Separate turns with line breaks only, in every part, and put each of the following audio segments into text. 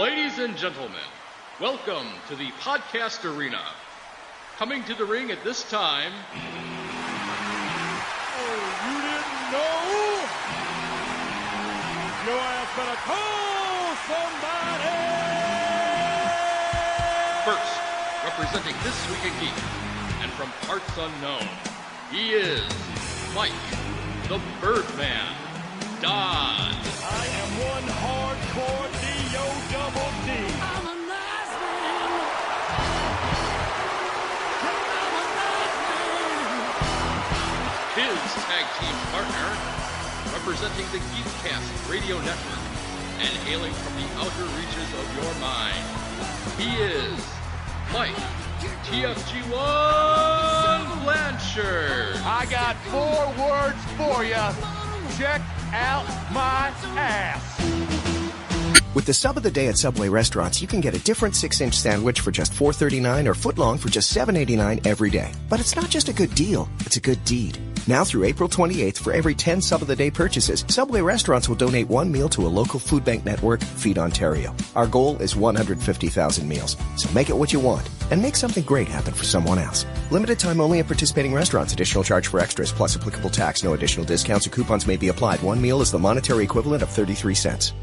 Ladies and gentlemen, welcome to the podcast arena. Coming to the ring at this time...
Oh, you didn't know? Your ass better call somebody!
First, representing This Week in Geek, and from parts unknown, he is Mike, the Birdman, Dodd.
I am one hardcore D-O-double-D. I'm a nice man. I'm a nice man.
His tag team partner, representing the Geekcast radio network, and hailing from the outer reaches of your mind, he is Mike, TFG1 Blanchard.
I got 4 words for you. Check out my ass.
With the sub of the day at Subway restaurants, you can get a different 6-inch sandwich for just $4.39 or footlong for just $7.89 every day. But it's not just a good deal, it's a good deed. Now through April 28th, for every 10 sub of the day purchases, Subway restaurants will donate 1 meal to a local food bank network, Feed Ontario. Our goal is 150,000 meals. So make it what you want and make something great happen for someone else. Limited time only at participating restaurants. Additional charge for extras plus applicable tax. No additional discounts or coupons may be applied. 1 meal is the monetary equivalent of 33 cents.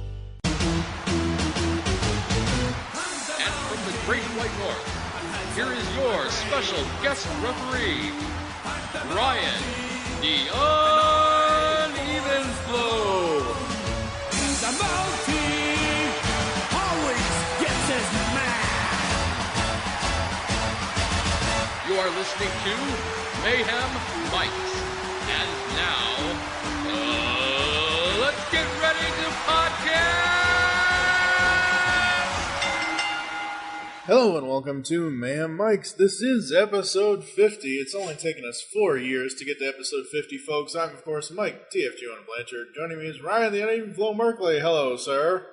Great White North, here is your special guest referee, Ryan, the UnEvenFlow.
The Mountie always gets his man.
You are listening to Mayhem Mics. And now, let's get ready to podcast!
Hello and welcome to Mayhem Mics. This is episode 50. It's only taken us 4 years to get to episode 50, folks. I'm, of course, Mike, TFG1 Blanchard. Joining me is Ryan, the UnEvenFlow Merkley. Hello, sir.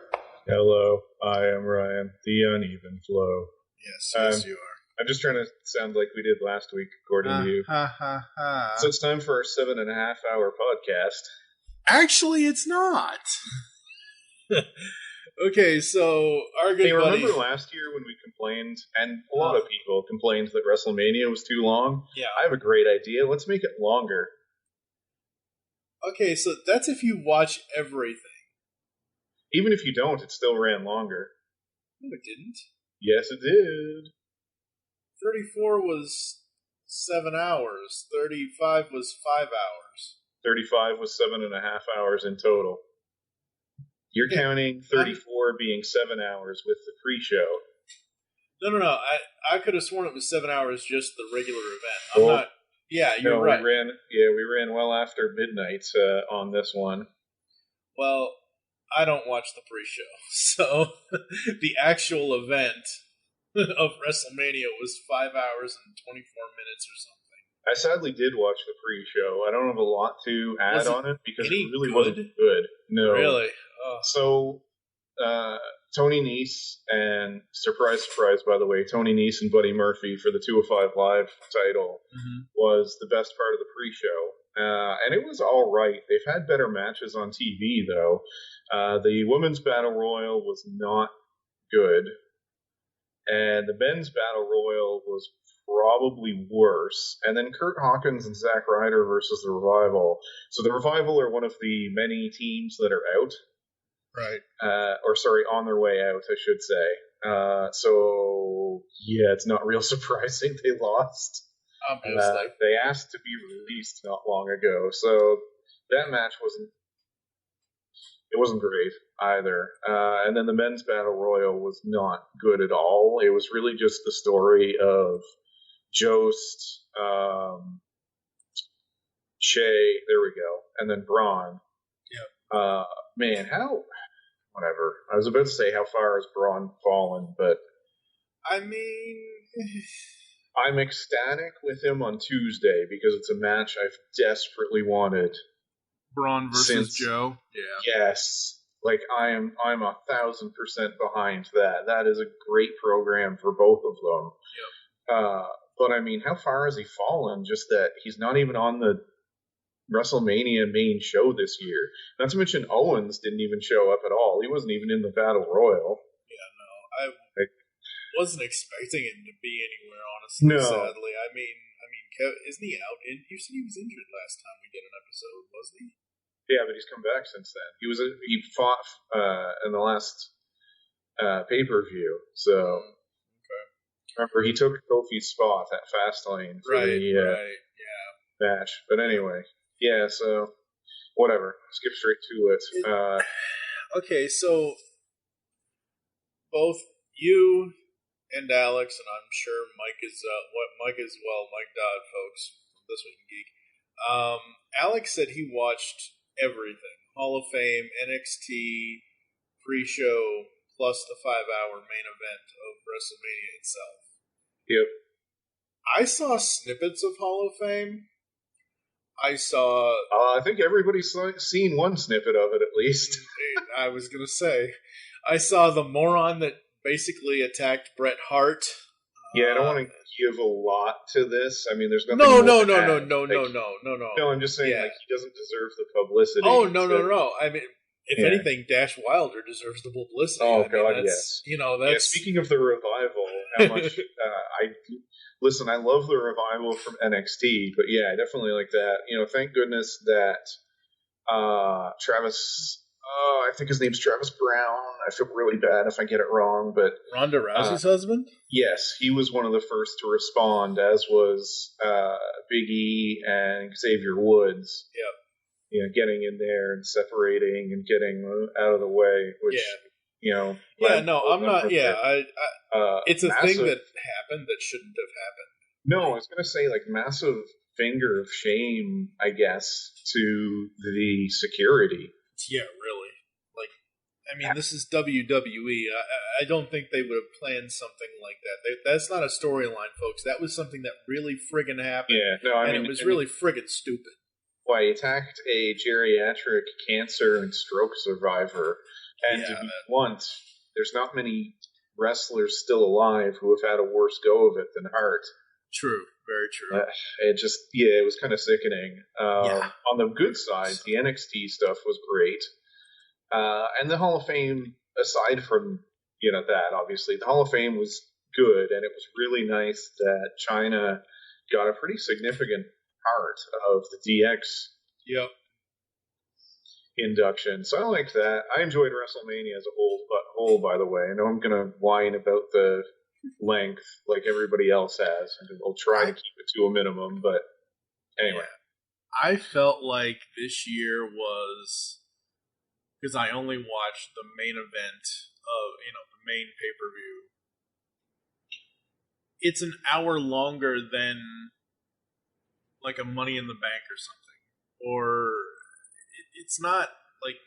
Hello, I am Ryan, the UnEvenFlow.
Yes, you are.
I'm just trying to sound like we did last week, according to you. So it's time for our 7.5-hour podcast.
Actually, it's not. Okay, so our good buddy...
Remember last year when we complained, and a lot of people complained that WrestleMania was too long?
Yeah.
I have a great idea. Let's make it longer.
Okay, so that's if you watch everything.
Even if you don't, it still ran longer.
No, it didn't.
Yes, it did.
34 was 7 hours. 35 was 5 hours.
35 was 7.5 hours in total. You're counting 34 being 7 hours with the pre-show.
No. I could have sworn it was 7 hours just the regular event. I'm not. Yeah, you're right.
We ran well after midnight on this one.
Well, I don't watch the pre-show, so the actual event of WrestleMania was 5 hours and 24 minutes or something.
I sadly did watch the pre-show. I don't have a lot to add on it because it really wasn't good. No.
Really? Oh.
So, Tony Nese and, surprise, surprise, by the way, Tony Nese and Buddy Murphy for the 205 Live title was the best part of the pre-show. And it was all right. They've had better matches on TV, though. The Women's Battle Royal was not good. And the Men's Battle Royal was probably worse. And then Kurt Hawkins and Zack Ryder versus the Revival. So the Revival are one of the many teams that are out.
Right.
On their way out, I should say. So, yeah, it's not real surprising they lost.
Obviously.
They asked to be released not long ago. So that match wasn't great either. And then the Men's Battle Royal was not good at all. It was really just the story of Jost, Shea, there we go, and then Braun.
Yeah.
Whatever. I was about to say how far has Braun fallen, but
I mean,
I'm ecstatic with him on Tuesday because it's a match I've desperately wanted.
Braun versus Joe. Yeah.
Yes. Like I'm 1,000% behind that. That is a great program for both of them.
Yep.
But I mean, how far has he fallen? Just that he's not even on the WrestleMania main show this year. Not to mention Owens didn't even show up at all. He wasn't even in the Battle Royal.
Yeah, no. wasn't expecting him to be anywhere, honestly.
No.
Sadly, I mean, isn't he out? You said he was injured last time we did an episode, wasn't he?
Yeah, but he's come back since then. He fought in the last pay-per-view. So remember, he took Kofi's spot at Fastlane for the match. But anyway, yeah. So whatever. Skip straight to it.
Okay, so both you and Alex, and I'm sure Mike as well, Mike Dodd, folks, from This Week in Geek. Alex said he watched everything. Hall of Fame, NXT, pre-show, plus the 5-hour main event of WrestleMania itself.
Yep.
I saw snippets of Hall of Fame.
I think everybody's seen one snippet of it, at least.
I was going to say. I saw the moron that basically attacked Bret Hart.
Yeah, I don't want to give a lot to this. I mean, there's nothing. No, I'm just saying, like, he doesn't deserve the publicity.
Oh, no. I mean, if anything, Dash Wilder deserves the publicity.
Oh, God, yes.
You know, that's...
Yeah, speaking of the revival, how much... Listen, I love the revival from NXT, but yeah, I definitely like that. You know, thank goodness that Travis... I think his name's Travis Brown. I feel really bad if I get it wrong, but...
Ronda Rousey's husband?
Yes, he was one of the first to respond, as was Big E and Xavier Woods.
Yep.
You know, getting in there and separating and getting out of the way, which, you know...
Yeah, no, I'm not... Yeah, it's a
massive,
thing that happened that shouldn't have happened.
No, I was going to say, like, massive finger of shame, I guess, to the security.
Yeah, really. Like, I mean, this is WWE. I don't think they would have planned something like that. That's not a storyline, folks. That was something that really friggin' happened.
Yeah, no, I mean...
it was really friggin' stupid.
Why, he attacked a geriatric cancer and stroke survivor. And to be blunt, there's not many wrestlers still alive who have had a worse go of it than Hart.
True, very true.
It was kind of sickening. On the good side, the NXT stuff was great. And the Hall of Fame, aside from, you know, that, obviously, the Hall of Fame was good, and it was really nice that China got a pretty significant part of the DX induction. So I like that. I enjoyed WrestleMania as a whole, by the way. I know I'm going to whine about the length like everybody else has, and I'll try to keep it to a minimum, but anyway.
I felt like this year was, because I only watched the main event of, you know, the main pay-per-view. It's an hour longer than like a Money in the Bank or something, or it's not like,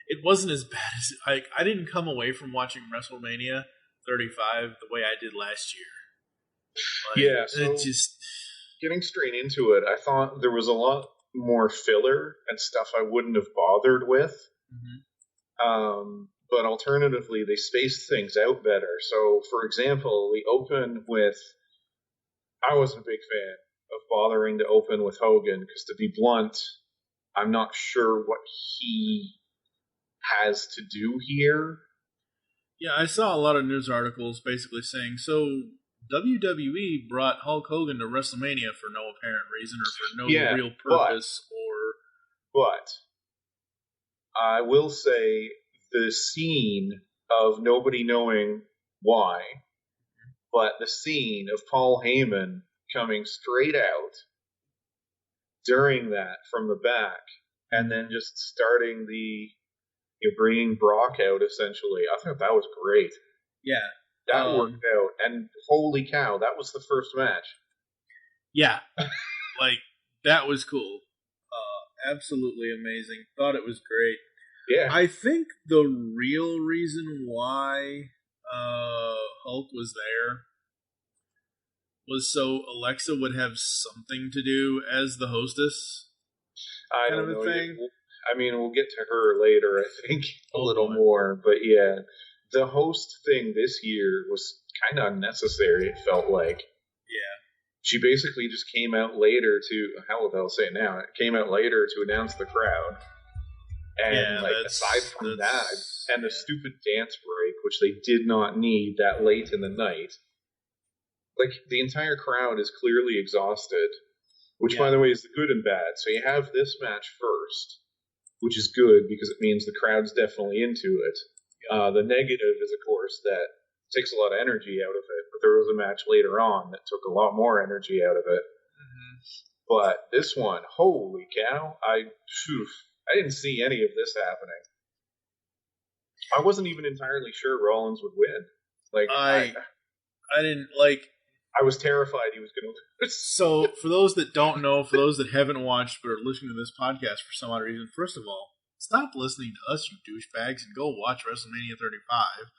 it wasn't as bad as, like, I didn't come away from watching WrestleMania 35 the way I did last year. Like,
so
it just,
getting straight into it, I thought there was a lot more filler and stuff I wouldn't have bothered with. But alternatively, they spaced things out better. So, for example, we open with, I wasn't a big fan of bothering to open with Hogan, because to be blunt, I'm not sure what he has to do here.
Yeah, I saw a lot of news articles basically saying, so WWE brought Hulk Hogan to WrestleMania for no apparent reason or for no real purpose.
But I will say the scene of nobody knowing why, but the scene of Paul Heyman coming straight out during that from the back, and then just starting bringing Brock out, essentially. I thought that was great.
Yeah.
That worked out. And holy cow, that was the first match.
Yeah. Like, that was cool. Absolutely amazing. Thought it was great.
Yeah.
I think the real reason why Hulk was there was so Alexa would have something to do as the hostess.
I don't know. I mean, we'll get to her later, I think, a little more. But yeah, the host thing this year was kind of unnecessary, it felt like.
Yeah.
She basically just came out later to, hell, they'll say it now, it came out later to announce the crowd. And aside from that, and the stupid dance break, which they did not need that late in the night, the entire crowd is clearly exhausted, which, by the way, is the good and bad. So you have this match first, which is good because it means the crowd's definitely into it. The negative is, of course, that it takes a lot of energy out of it, but there was a match later on that took a lot more energy out of it. Mm-hmm. But this one, holy cow, I didn't see any of this happening. I wasn't even entirely sure Rollins would win.
I didn't
I was terrified he was going to lose.
So, for those that don't know, for those that haven't watched but are listening to this podcast for some odd reason, first of all, stop listening to us, you douchebags, and go watch WrestleMania 35.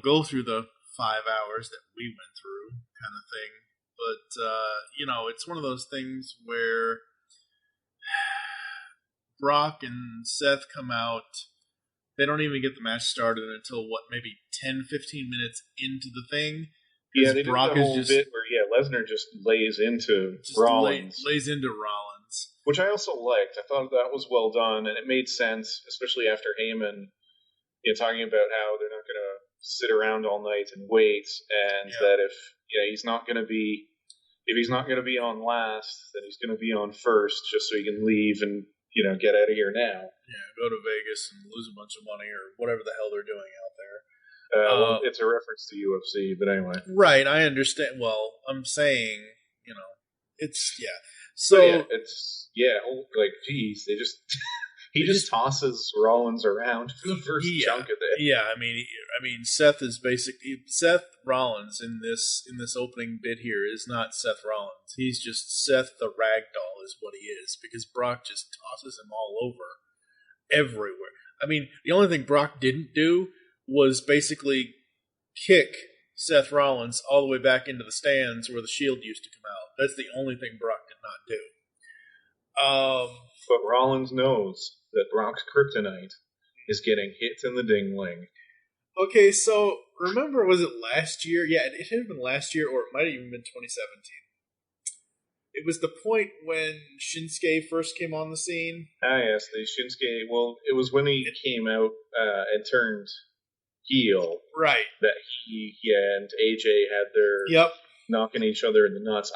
Go through the 5 hours that we went through, kind of thing. But, it's one of those things where Brock and Seth come out. They don't even get the match started until, maybe 10, 15 minutes into the thing.
Yeah, they Brock did the whole bit where, Lesnar just lays into Rollins.
Lays into Rollins.
Which I also liked. I thought that was well done, and it made sense, especially after Heyman, talking about how they're not going to sit around all night and wait, and that if he's not going to be, if he's not going to be on last, then he's going to be on first, just so he can leave and get out of here now.
Yeah, go to Vegas and lose a bunch of money or whatever the hell they're doing out there.
It's a reference to UFC, but anyway.
Right, I understand. Well, I'm saying, it's, So,
geez, they just... he just tosses Rollins around for the first chunk of it.
Yeah, I mean, Seth is basically... Seth Rollins in this opening bit here is not Seth Rollins. He's just Seth the Ragdoll is what he is, because Brock just tosses him all over, everywhere. I mean, the only thing Brock didn't do was basically kick Seth Rollins all the way back into the stands where the Shield used to come out. That's the only thing Brock did not do.
But Rollins knows that Brock's kryptonite is getting hit in the dingling.
Okay, so remember, was it last year? Yeah, it had been last year, or it might have even been 2017. It was the point when Shinsuke first came on the scene.
Ah, yes, the Shinsuke. Well, it was when he came out and turned heel,
right? That
he and AJ had their knocking each other in the nuts.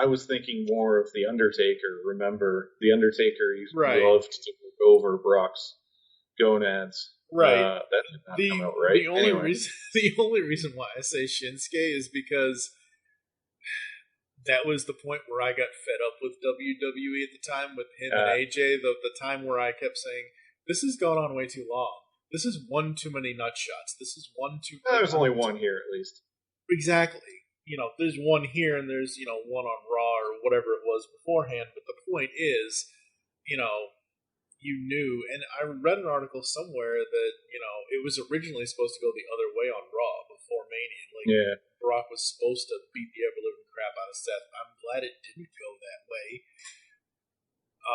I was thinking more of the Undertaker. Remember, the Undertaker used to loved to look over Brock's gonads.
Right.
That did not come out right.
The only reason why I say Shinsuke is because that was the point where I got fed up with WWE at the time with him and AJ. The time where I kept saying, "This has gone on way too long. This is one too many nut shots. This is one too."
There's only one here, at least.
Exactly. There's one here, and there's one on Raw or whatever it was beforehand. But the point is, you knew, and I read an article somewhere that it was originally supposed to go the other way on Raw before Mania. Brock was supposed to beat the ever living crap out of Seth. I'm glad it didn't go that way.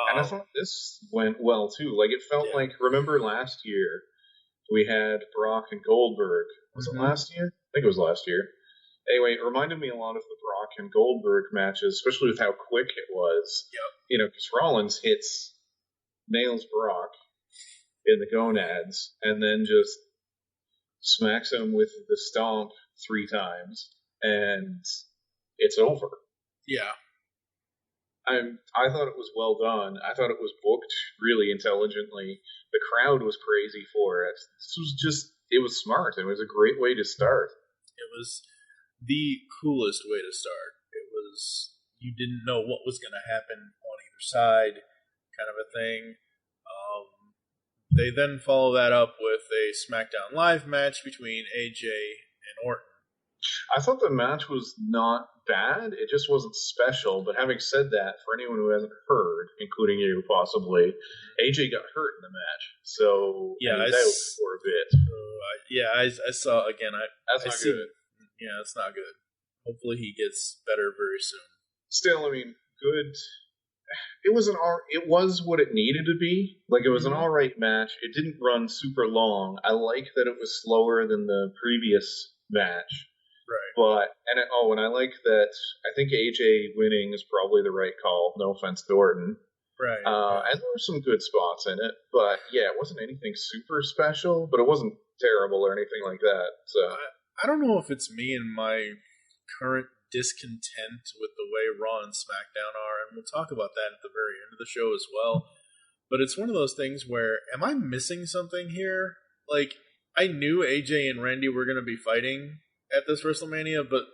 And I thought this went well too. It felt like, remember last year we had Brock and Goldberg. Was it last year? I think it was last year. Anyway, it reminded me a lot of the Brock and Goldberg matches, especially with how quick it was.
Yep.
Because Rollins nails Brock in the gonads, and then just smacks him with the stomp 3 times, and it's over.
Yeah.
I thought it was well done. I thought it was booked really intelligently. The crowd was crazy for it. It was smart. It was a great way to start.
It was the coolest way to start. It was, you didn't know what was going to happen on either side, kind of a thing. They then follow that up with a SmackDown Live match between AJ and Orton.
I thought the match was not bad. It just wasn't special. But having said that, for anyone who hasn't heard, including you possibly, AJ got hurt in the match. So he was out for a bit.
I saw again.
That's not good.
Yeah, it's not good. Hopefully he gets better very soon.
Still, I mean, good. It was what it needed to be. It was an all right match. It didn't run super long. I like that it was slower than the previous match.
Right.
And I like that. I think AJ winning is probably the right call. No offense to Orton.
Right.
And there were some good spots in it, but yeah, it wasn't anything super special, but it wasn't terrible or anything like that. So
I don't know if it's me and my current discontent with the way Raw and SmackDown are, and we'll talk about that at the very end of the show as well. But it's one of those things where, am I missing something here? Like, I knew AJ and Randy were going to be fighting at this WrestleMania, but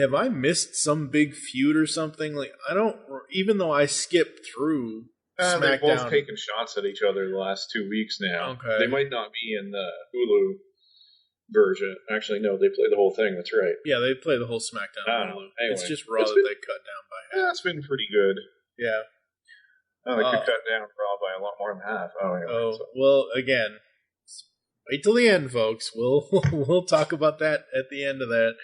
have I missed some big feud or something? Like, I don't, even though I skipped through SmackDown.
They've both taken shots at each other the last 2 weeks now.
Okay.
They might not be in the Hulu version. Actually, no, they play the whole thing. That's right.
Yeah, they play the whole SmackDown.
Anyway,
it's just Raw that they cut down by half.
Yeah, it's been pretty good.
Yeah.
Oh, they could cut down Raw by a lot more than half.
Well, again, wait till the end, folks. We'll talk about that at the end of that.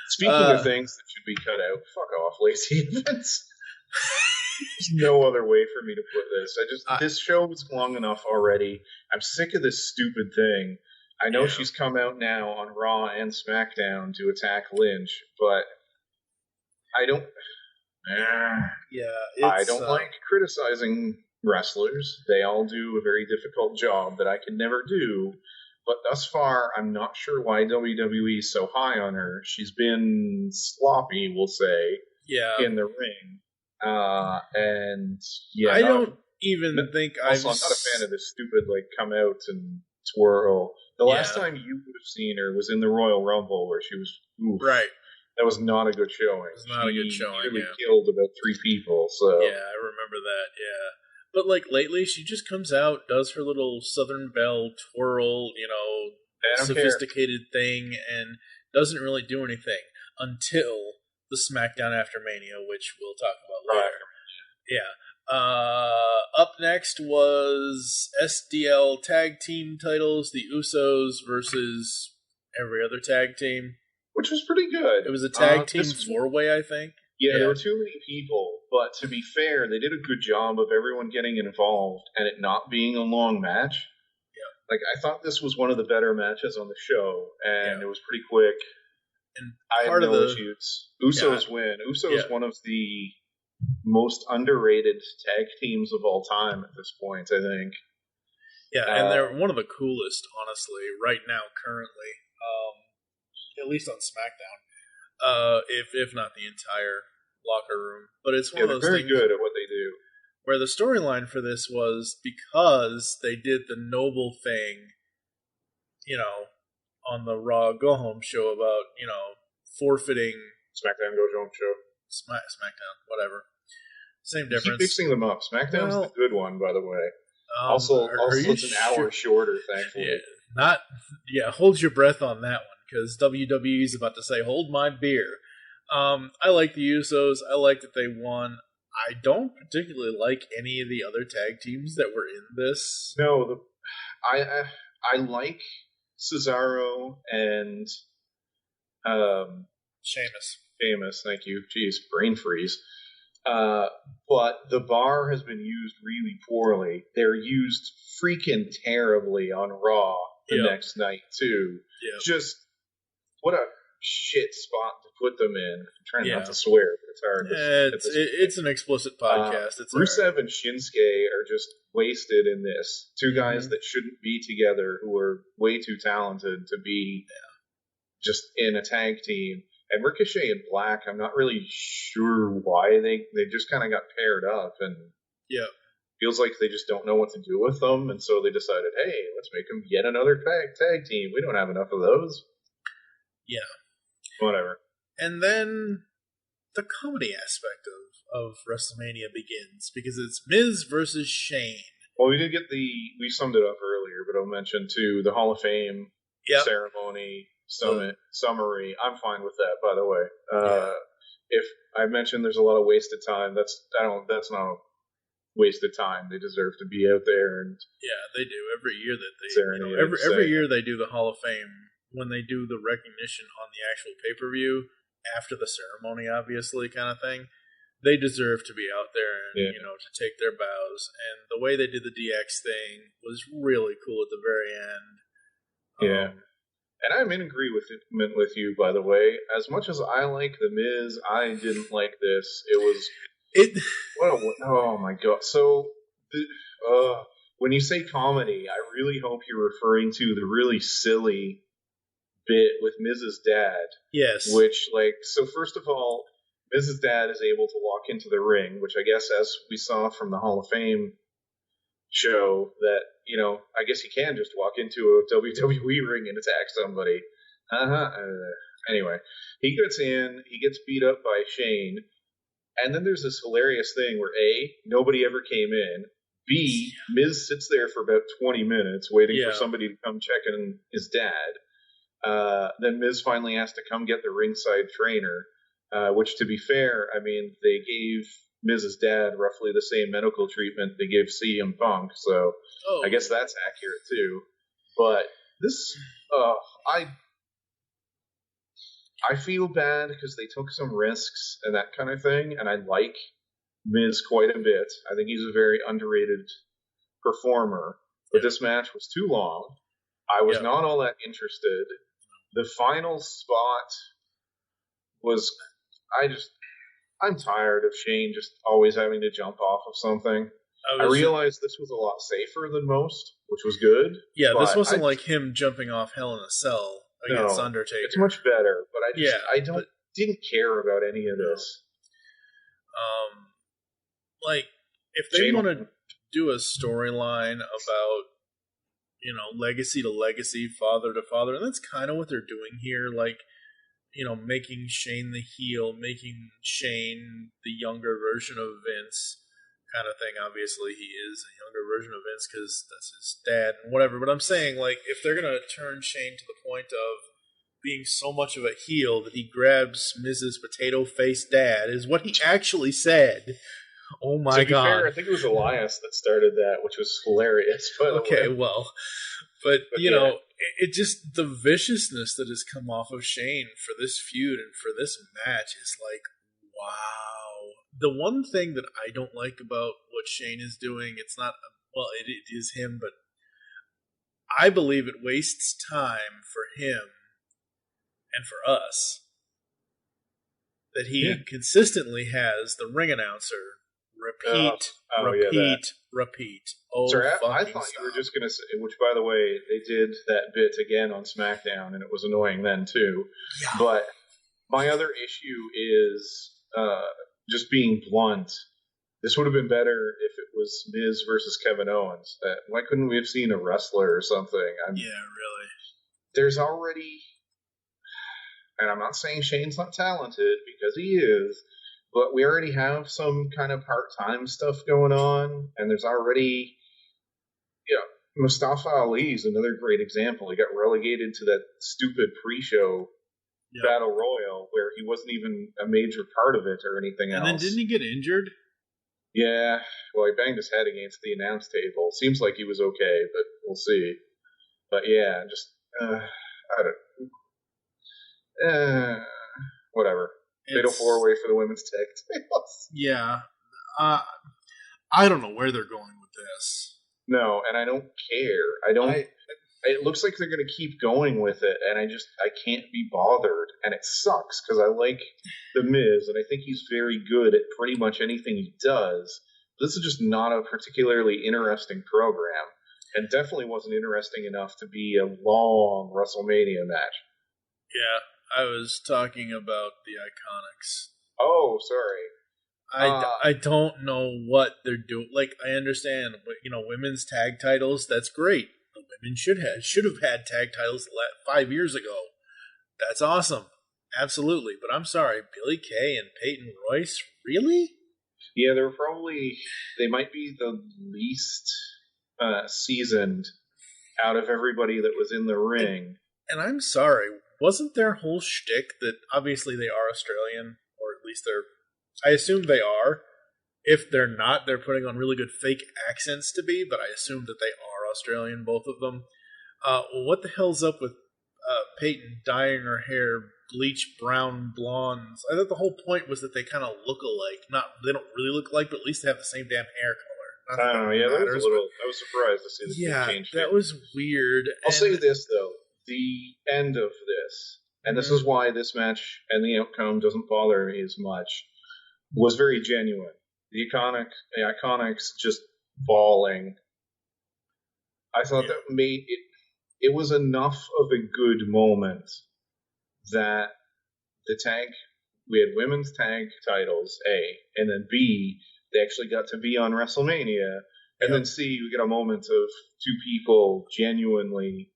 Speaking of things that should be cut out, fuck off, Lacey Evans. There's no other way for me to put this. This show was long enough already. I'm sick of this stupid thing. I know she's come out now on Raw and SmackDown to attack Lynch, but I don't. I don't like criticizing wrestlers. They all do a very difficult job that I can never do. But thus far, I'm not sure why WWE is so high on her. She's been sloppy, we'll say, in the ring. I don't even think I'm not a fan of this stupid, come out and twirl. The last time you would have seen her was in the Royal Rumble, where she was, right. That was not a good showing. It was not a good showing. She really killed about 3 people. So
yeah, I remember that. Yeah, but lately, she just comes out, does her little Southern Belle twirl, sophisticated thing, and doesn't really do anything until the SmackDown After Mania, which we'll talk about later. Yeah. Up next was SDL Tag Team titles, the Usos versus every other tag team.
Which was pretty good.
It was a tag team 4-way, I think.
Yeah, there were too many people, but to be fair, they did a good job of everyone getting involved and it not being a long match. Yeah. I thought this was one of the better matches on the show, and it was pretty quick. And I had no issues. Usos win. Usos is one of the most underrated tag teams of all time at this point, I think.
Yeah, and they're one of the coolest, honestly, right now, currently. At least on SmackDown, if not the entire locker room. But it's one of those
they're very
things
good at what they do.
Where the storyline for this was because they did the noble thing, on the Raw Go Home show about, forfeiting
SmackDown Go Home show.
SmackDown, whatever. Same difference.
Keep mixing them up. SmackDown's the good one, by the way. Also, it's an hour shorter, thankfully.
Hold your breath on that one, because WWE's about to say, hold my beer. I like the Usos. I like that they won. I don't particularly like any of the other tag teams that were in this.
No, I like Cesaro and Sheamus, thank you. Jeez, brain freeze. But the bar has been used really poorly. They're used freaking terribly on Raw the next night, too. Yep. Just, what a shit spot to put them in. I'm trying not to swear, but it's hard.
It's an explicit podcast.
Rusev and Shinsuke are just wasted in this. 2 guys that shouldn't be together, who are way too talented to be just in a tag team. And Ricochet and Black, I'm not really sure why they just kind of got paired up, and feels like they just don't know what to do with them, and so they decided, hey, let's make them yet another tag team. We don't have enough of those. Yeah. Whatever.
And then the comedy aspect of WrestleMania begins, because it's Miz versus Shane.
Well, we summed it up earlier, but I'll mention too, the Hall of Fame ceremony, summary. I'm fine with that, by the way. If I mentioned there's a lot of wasted time, that's not wasted time. They deserve to be out there, and
they do every year that they every year they do the Hall of Fame. When they do the recognition on the actual pay-per-view after the ceremony, obviously, kind of thing, they deserve to be out there and to take their bows. And the way they did the DX thing was really cool at the very end.
And I'm in agreement with you, by the way. As much as I like The Miz, I didn't like this. It was Oh my god! So, when you say comedy, I really hope you're referring to the really silly bit with Mrs. Dad.
Yes.
Which, so first of all, Mrs. Dad is able to walk into the ring, which I guess, as we saw from the Hall of Fame show, that, I guess you can just walk into a WWE ring and attack somebody. Anyway, he gets in, he gets beat up by Shane, and then there's this hilarious thing where A, nobody ever came in, B, Miz sits there for about 20 minutes waiting for somebody to come check in his dad. Then Miz finally has to come get the ringside trainer, which, to be fair, I mean, they gave Miz's dad roughly the same medical treatment they gave CM Punk, so I guess that's accurate too. But this, I feel bad because they took some risks and that kind of thing, and I like Miz quite a bit. I think he's a very underrated performer, but this match was too long. I was not all that interested. The final spot was, I'm tired of Shane just always having to jump off of something. I realized this was a lot safer than most, which was good.
Yeah, this wasn't like him jumping off Hell in a Cell against Undertaker.
It's much better, but I didn't care about any of this.
If they want to do a storyline about, legacy to legacy, father to father, and that's kind of what they're doing here, making Shane the heel, making Shane the younger version of Vince kind of thing. Obviously, he is a younger version of Vince because that's his dad and whatever. But I'm saying, if they're going to turn Shane to the point of being so much of a heel that he grabs Mrs. Potato Face Dad, is what he actually said. Oh my God.
Fair, I think it was Elias that started that, which was hilarious.
But it just, the viciousness that has come off of Shane for this feud and for this match is wow. The one thing that I don't like about what Shane is doing, it's not, it is him, but I believe it wastes time for him and for us that he consistently has the ring announcer repeat.
Sorry, I thought you were just going to say, which, by the way, they did that bit again on SmackDown, and it was annoying then, too. Yeah. But my other issue is, just being blunt, this would have been better if it was Miz versus Kevin Owens. Why couldn't we have seen a wrestler or something?
Really.
There's already, and I'm not saying Shane's not talented, because he is, but we already have some kind of part-time stuff going on, and there's already, Mustafa Ali is another great example. He got relegated to that stupid pre-show Battle Royal where he wasn't even a major part of it or anything else.
And then didn't he get injured?
Yeah, well, he banged his head against the announce table. Seems like he was okay, but we'll see. But yeah, just, whatever. Fatal 4-way for the women's tag titles.
Yeah. I don't know where they're going with this.
No, and I don't care. It looks like they're going to keep going with it, and I can't be bothered, and it sucks, because I like The Miz, and I think he's very good at pretty much anything he does. This is just not a particularly interesting program, and definitely wasn't interesting enough to be a long WrestleMania match.
Yeah, I was talking about the Iconics.
Oh, sorry.
I don't know what they're doing. I understand, women's tag titles, that's great. The women should have had tag titles 5 years ago. That's awesome. Absolutely. But I'm sorry, Billie Kay and Peyton Royce? Really?
Yeah, they might be the least seasoned out of everybody that was in the ring.
And I'm sorry, wasn't their whole shtick that obviously they are Australian, or at least I assume they are. If they're not, they're putting on really good fake accents to be, but I assume that they are Australian, both of them. What the hell's up with Peyton dyeing her hair bleach brown blondes? I thought the whole point was that they kind of look alike. They don't really look alike, but at least they have the same damn hair color.
I don't know, that was I was surprised to see this change.
Yeah, that was weird.
I'll say this, though. The end of this, and this is why this match and the outcome doesn't bother me as much, was very genuine. the Iconics just bawling. I thought that made it. It was enough of a good moment that we had women's tag titles, A, and then B, they actually got to be on WrestleMania, and then C, we get a moment of two people genuinely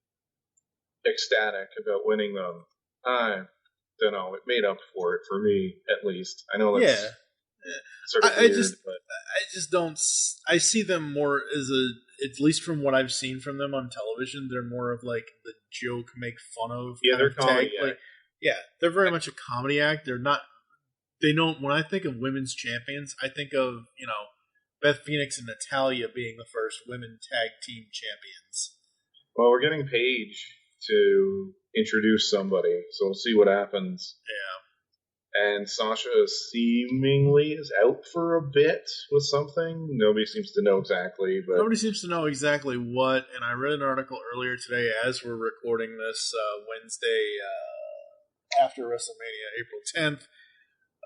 ecstatic about winning them. I don't know, it made up for it for me, at least. I know that's sort of weird, but
I just don't. I see them more as at least from what I've seen from them on television, they're more of like the joke, make fun of.
Yeah, they're comedy.
They're very much a comedy act. They're not. They don't. When I think of women's champions, I think of Beth Phoenix and Natalya being the first women tag team champions.
Well, we're getting Paige to introduce somebody, so we'll see what happens.
Yeah.
And Sasha seemingly is out for a bit with something. Nobody seems to know exactly. But
nobody seems to know exactly what. And I read an article earlier today as we're recording this Wednesday after WrestleMania, April 10th.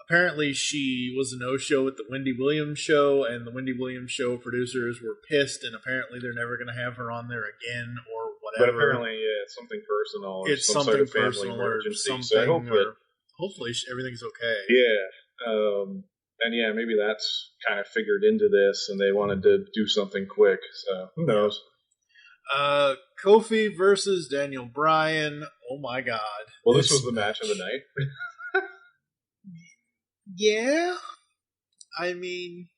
Apparently she was a no-show at the Wendy Williams show, and the Wendy Williams show producers were pissed, and apparently they're never going to have her on there again or whatever.
But apparently it's something personal or
it's
some
something
sort of family
personal
emergency.
Or something.
So I hope
hopefully everything's okay.
Yeah. And maybe that's kind of figured into this, and they wanted to do something quick. So who knows?
Kofi versus Daniel Bryan. Oh my God!
Well, this was the match of the night.
Yeah, I mean,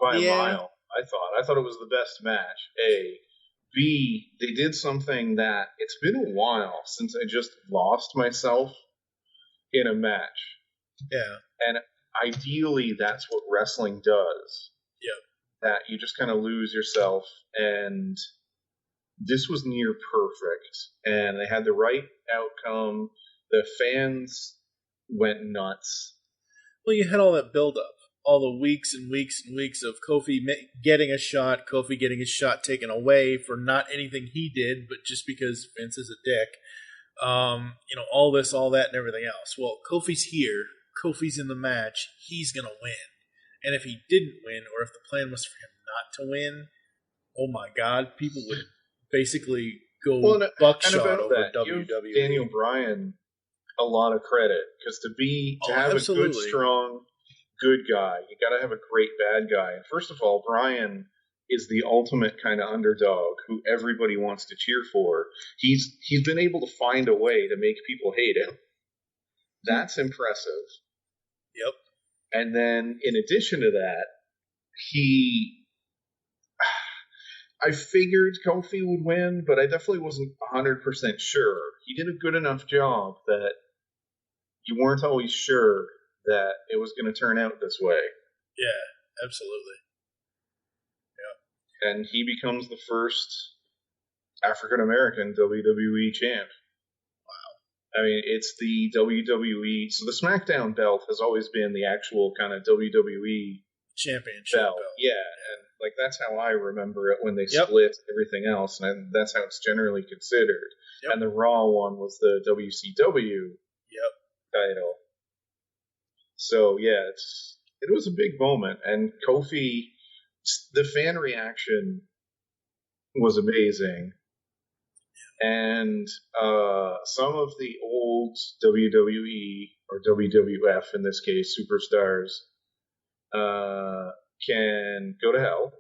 by a mile. I thought it was the best match. A, B, they did something that it's been a while since I just lost myself in a match.
Yeah.
And ideally, that's what wrestling does.
Yep.
That you just kind of lose yourself, and this was near perfect. And they had the right outcome. The fans went nuts.
Well, you had all that build-up. All the weeks and weeks and weeks of Kofi getting a shot, Kofi getting his shot taken away for not anything he did, but just because Vince is a dick. All this, all that, and everything else. Well, Kofi's here. Kofi's in the match. He's going to win. And if he didn't win, or if the plan was for him not to win, oh my God, people would basically go buckshot over
that,
WWE.
Give Daniel Bryan a lot of credit, because to have
absolutely.
a good, strong, good guy, you got to have a great bad guy. And first of all, Bryan is the ultimate kind of underdog who everybody wants to cheer for. He's been able to find a way to make people hate him. That's impressive.
Yep.
And then in addition to that, I figured Kofi would win, but I definitely wasn't 100% sure. He did a good enough job that you weren't always sure that it was going to turn out this way.
Yeah, absolutely.
Yeah. And he becomes the first African-American WWE champ. Wow. I mean, it's the WWE... So the SmackDown belt has always been the actual kind of WWE
championship belt.
Yeah, and that's how I remember it when they split everything else, and that's how it's generally considered. Yep. And the Raw one was the WCW title. So yeah, it was a big moment, and Kofi, the fan reaction was amazing, and some of the old WWE or WWF in this case superstars can go to hell,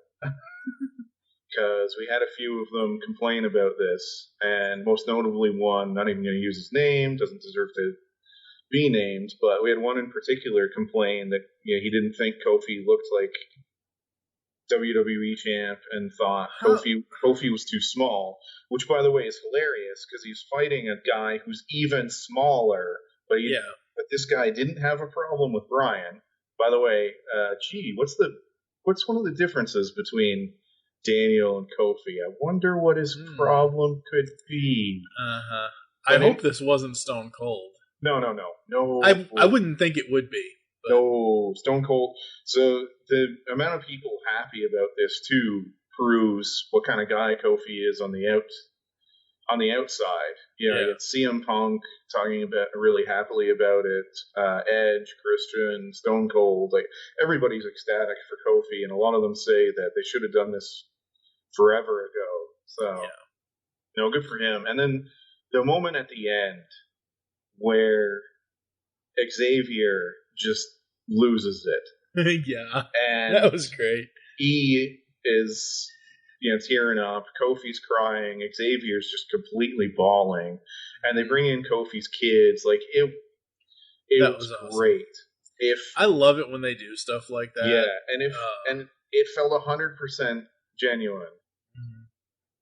because we had a few of them complain about this, and most notably one, not even going to use his name, doesn't deserve to be named, but we had one in particular complain that he didn't think Kofi looked like WWE champ and thought Kofi was too small, which by the way is hilarious because he's fighting a guy who's even smaller, but this guy didn't have a problem with Bryan. By the way, what's one of the differences between Daniel and Kofi? I wonder what his problem could be.
I hope this wasn't Stone Cold.
No.
I wouldn't think it would be. But.
No, Stone Cold. So the amount of people happy about this too proves what kind of guy Kofi is on on the outside. You get CM Punk talking really happily about it. Edge, Christian, Stone Cold, like everybody's ecstatic for Kofi, and a lot of them say that they should have done this forever ago. So, good for him. And then the moment at the end where Xavier just loses it. And
that was great.
He is, tearing up. Kofi's crying. Xavier's just completely bawling. And they bring in Kofi's kids. Like, it was awesome. Great.
I love it when they do stuff like that.
Yeah, and it felt 100% genuine. Mm-hmm.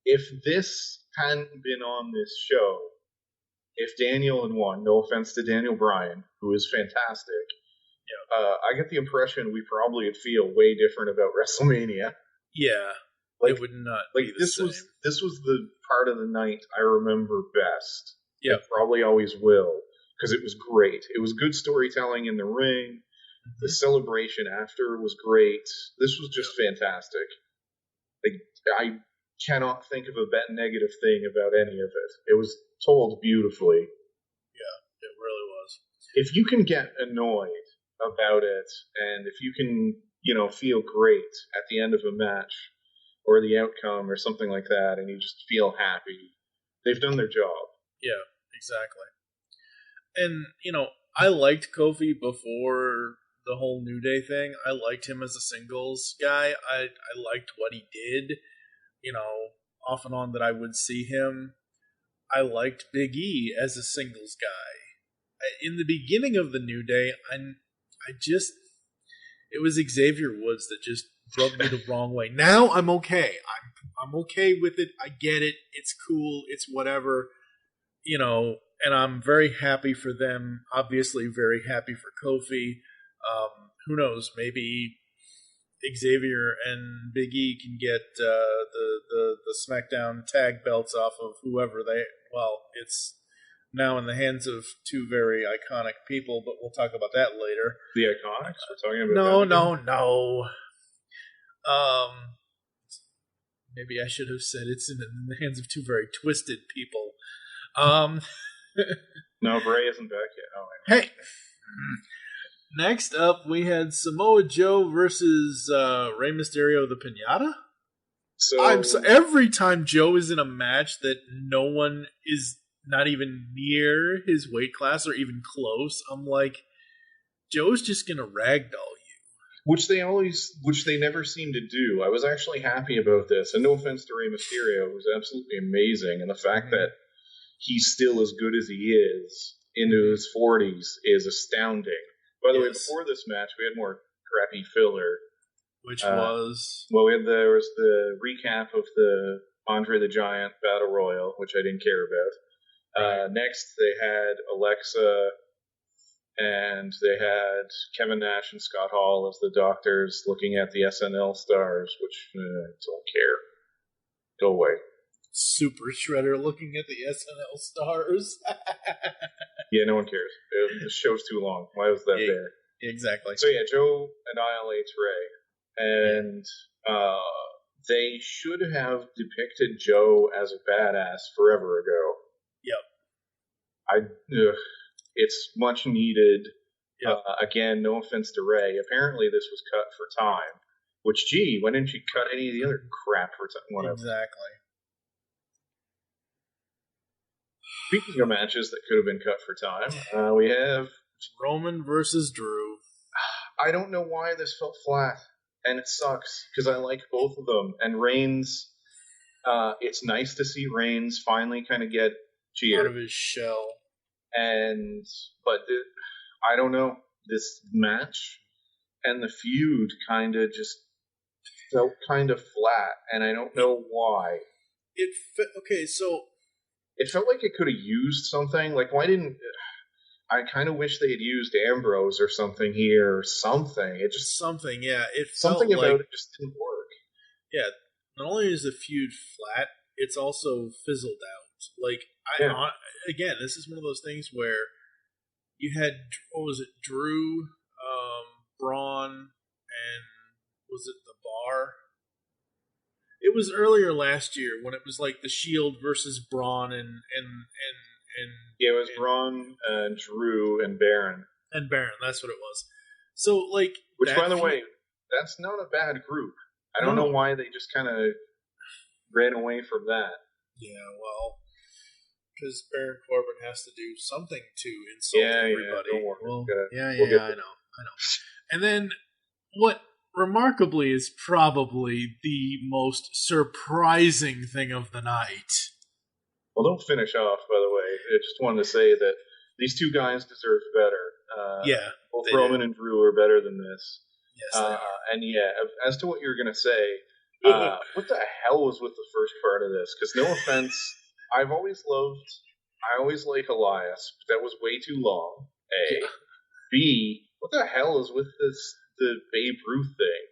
If this hadn't been on this show, if Daniel had won, no offense to Daniel Bryan, who is fantastic, I get the impression we probably would feel way different about WrestleMania.
Yeah,
like,
it would not.
Like
be the
this
same.
this was the part of the night I remember best.
Yeah,
and probably always will, because it was great. It was good storytelling in the ring. Mm-hmm. The celebration after was great. This was just fantastic. Like, I cannot think of a negative thing about any of it. It was told beautifully.
Yeah, it really was.
If you can get annoyed about it, and if you can, feel great at the end of a match or the outcome or something like that, and you just feel happy, they've done their job.
Yeah, exactly. And, I liked Kofi before the whole New Day thing. I liked him as a singles guy. I liked what he did, off and on that I would see him. I liked Big E as a singles guy. In the beginning of the New Day, it was Xavier Woods that just rubbed me the wrong way. Now I'm okay. I'm okay with it. I get it. It's cool. It's whatever, and I'm very happy for them. Obviously very happy for Kofi. Who knows? Maybe Xavier and Big E can get the SmackDown tag belts off of whoever it's now in the hands of two very iconic people, but we'll talk about that later.
The Iconics? We're talking about
No. Maybe I should have said it's in the hands of two very twisted people.
No, Bray isn't back yet. Oh,
hey! Next up, we had Samoa Joe versus Rey Mysterio the Pinata. So every time Joe is in a match that no one is not even near his weight class or even close, I'm like, Joe's just gonna ragdoll you.
Which they never seem to do. I was actually happy about this, and no offense to Rey Mysterio, it was absolutely amazing, and the fact that he's still as good as he is into his 40s is astounding. By the way, before this match, we had more crappy filler.
Which was?
Well, there was the recap of the Andre the Giant Battle Royal, which I didn't care about. Next, they had Alexa, and they had Kevin Nash and Scott Hall as the doctors looking at the SNL stars, which I don't care. Go away.
Super Shredder looking at the SNL stars.
Yeah, no one cares. The show's too long. Why was that there?
Exactly.
So yeah, Joe annihilates Ray, and they should have depicted Joe as a badass forever ago.
Yep.
It's much needed.
Yep.
Again, no offense to Ray. Apparently, this was cut for time. Which, why didn't you cut any of the other crap for time? Whatever.
Exactly.
Speaking of matches that could have been cut for time, we have
Roman versus Drew.
I don't know why this felt flat, and it sucks because I like both of them. And Reigns, it's nice to see Reigns finally kind of get cheered
out of his shell.
But I don't know, this match and the feud kind of just felt kind of flat, and I don't know why. It felt like it could have used something. Like, why didn't... I kind of wish they had used Ambrose or something here, or something. It just...
Something, yeah.
Something about it just didn't work.
Yeah, not only is the feud flat, it's also fizzled out. Like, again, this is one of those things where you had, what was it, Drew, Braun, and was it The Bar? It was earlier last year when it was like the Shield versus Braun and
yeah, it was Braun, Drew, and Baron.
And Baron, that's what it was. So, like...
Which, by the way, that's not a bad group. I don't know why they just kind of ran away from that.
Yeah, well, because Baron Corbin has to do something to insult everybody.
Don't worry.
Well,
I
know. And then, what remarkably is probably the most surprising thing of the night.
Well, don't finish off, by the way. I just wanted to say that these two guys deserve better. Both Roman and Drew are better than this.
Yes, they are.
And as to what you were going to say, what the hell was with the first part of this? Because no offense, I always like Elias, but that was way too long, A. Yeah. B, what the hell is with the Babe Ruth thing?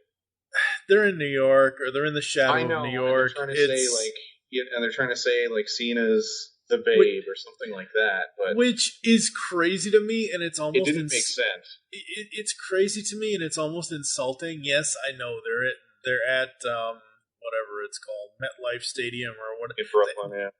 They're in New York, or they're in the shadow of New York.
And they're trying to say, like, Cena's the Babe or something like that. But
which is crazy to me, and it's almost...
It didn't make sense.
It's crazy to me, and it's almost insulting. Yes, I know, they're at whatever it's called, MetLife Stadium or what.
In Brooklyn, yeah.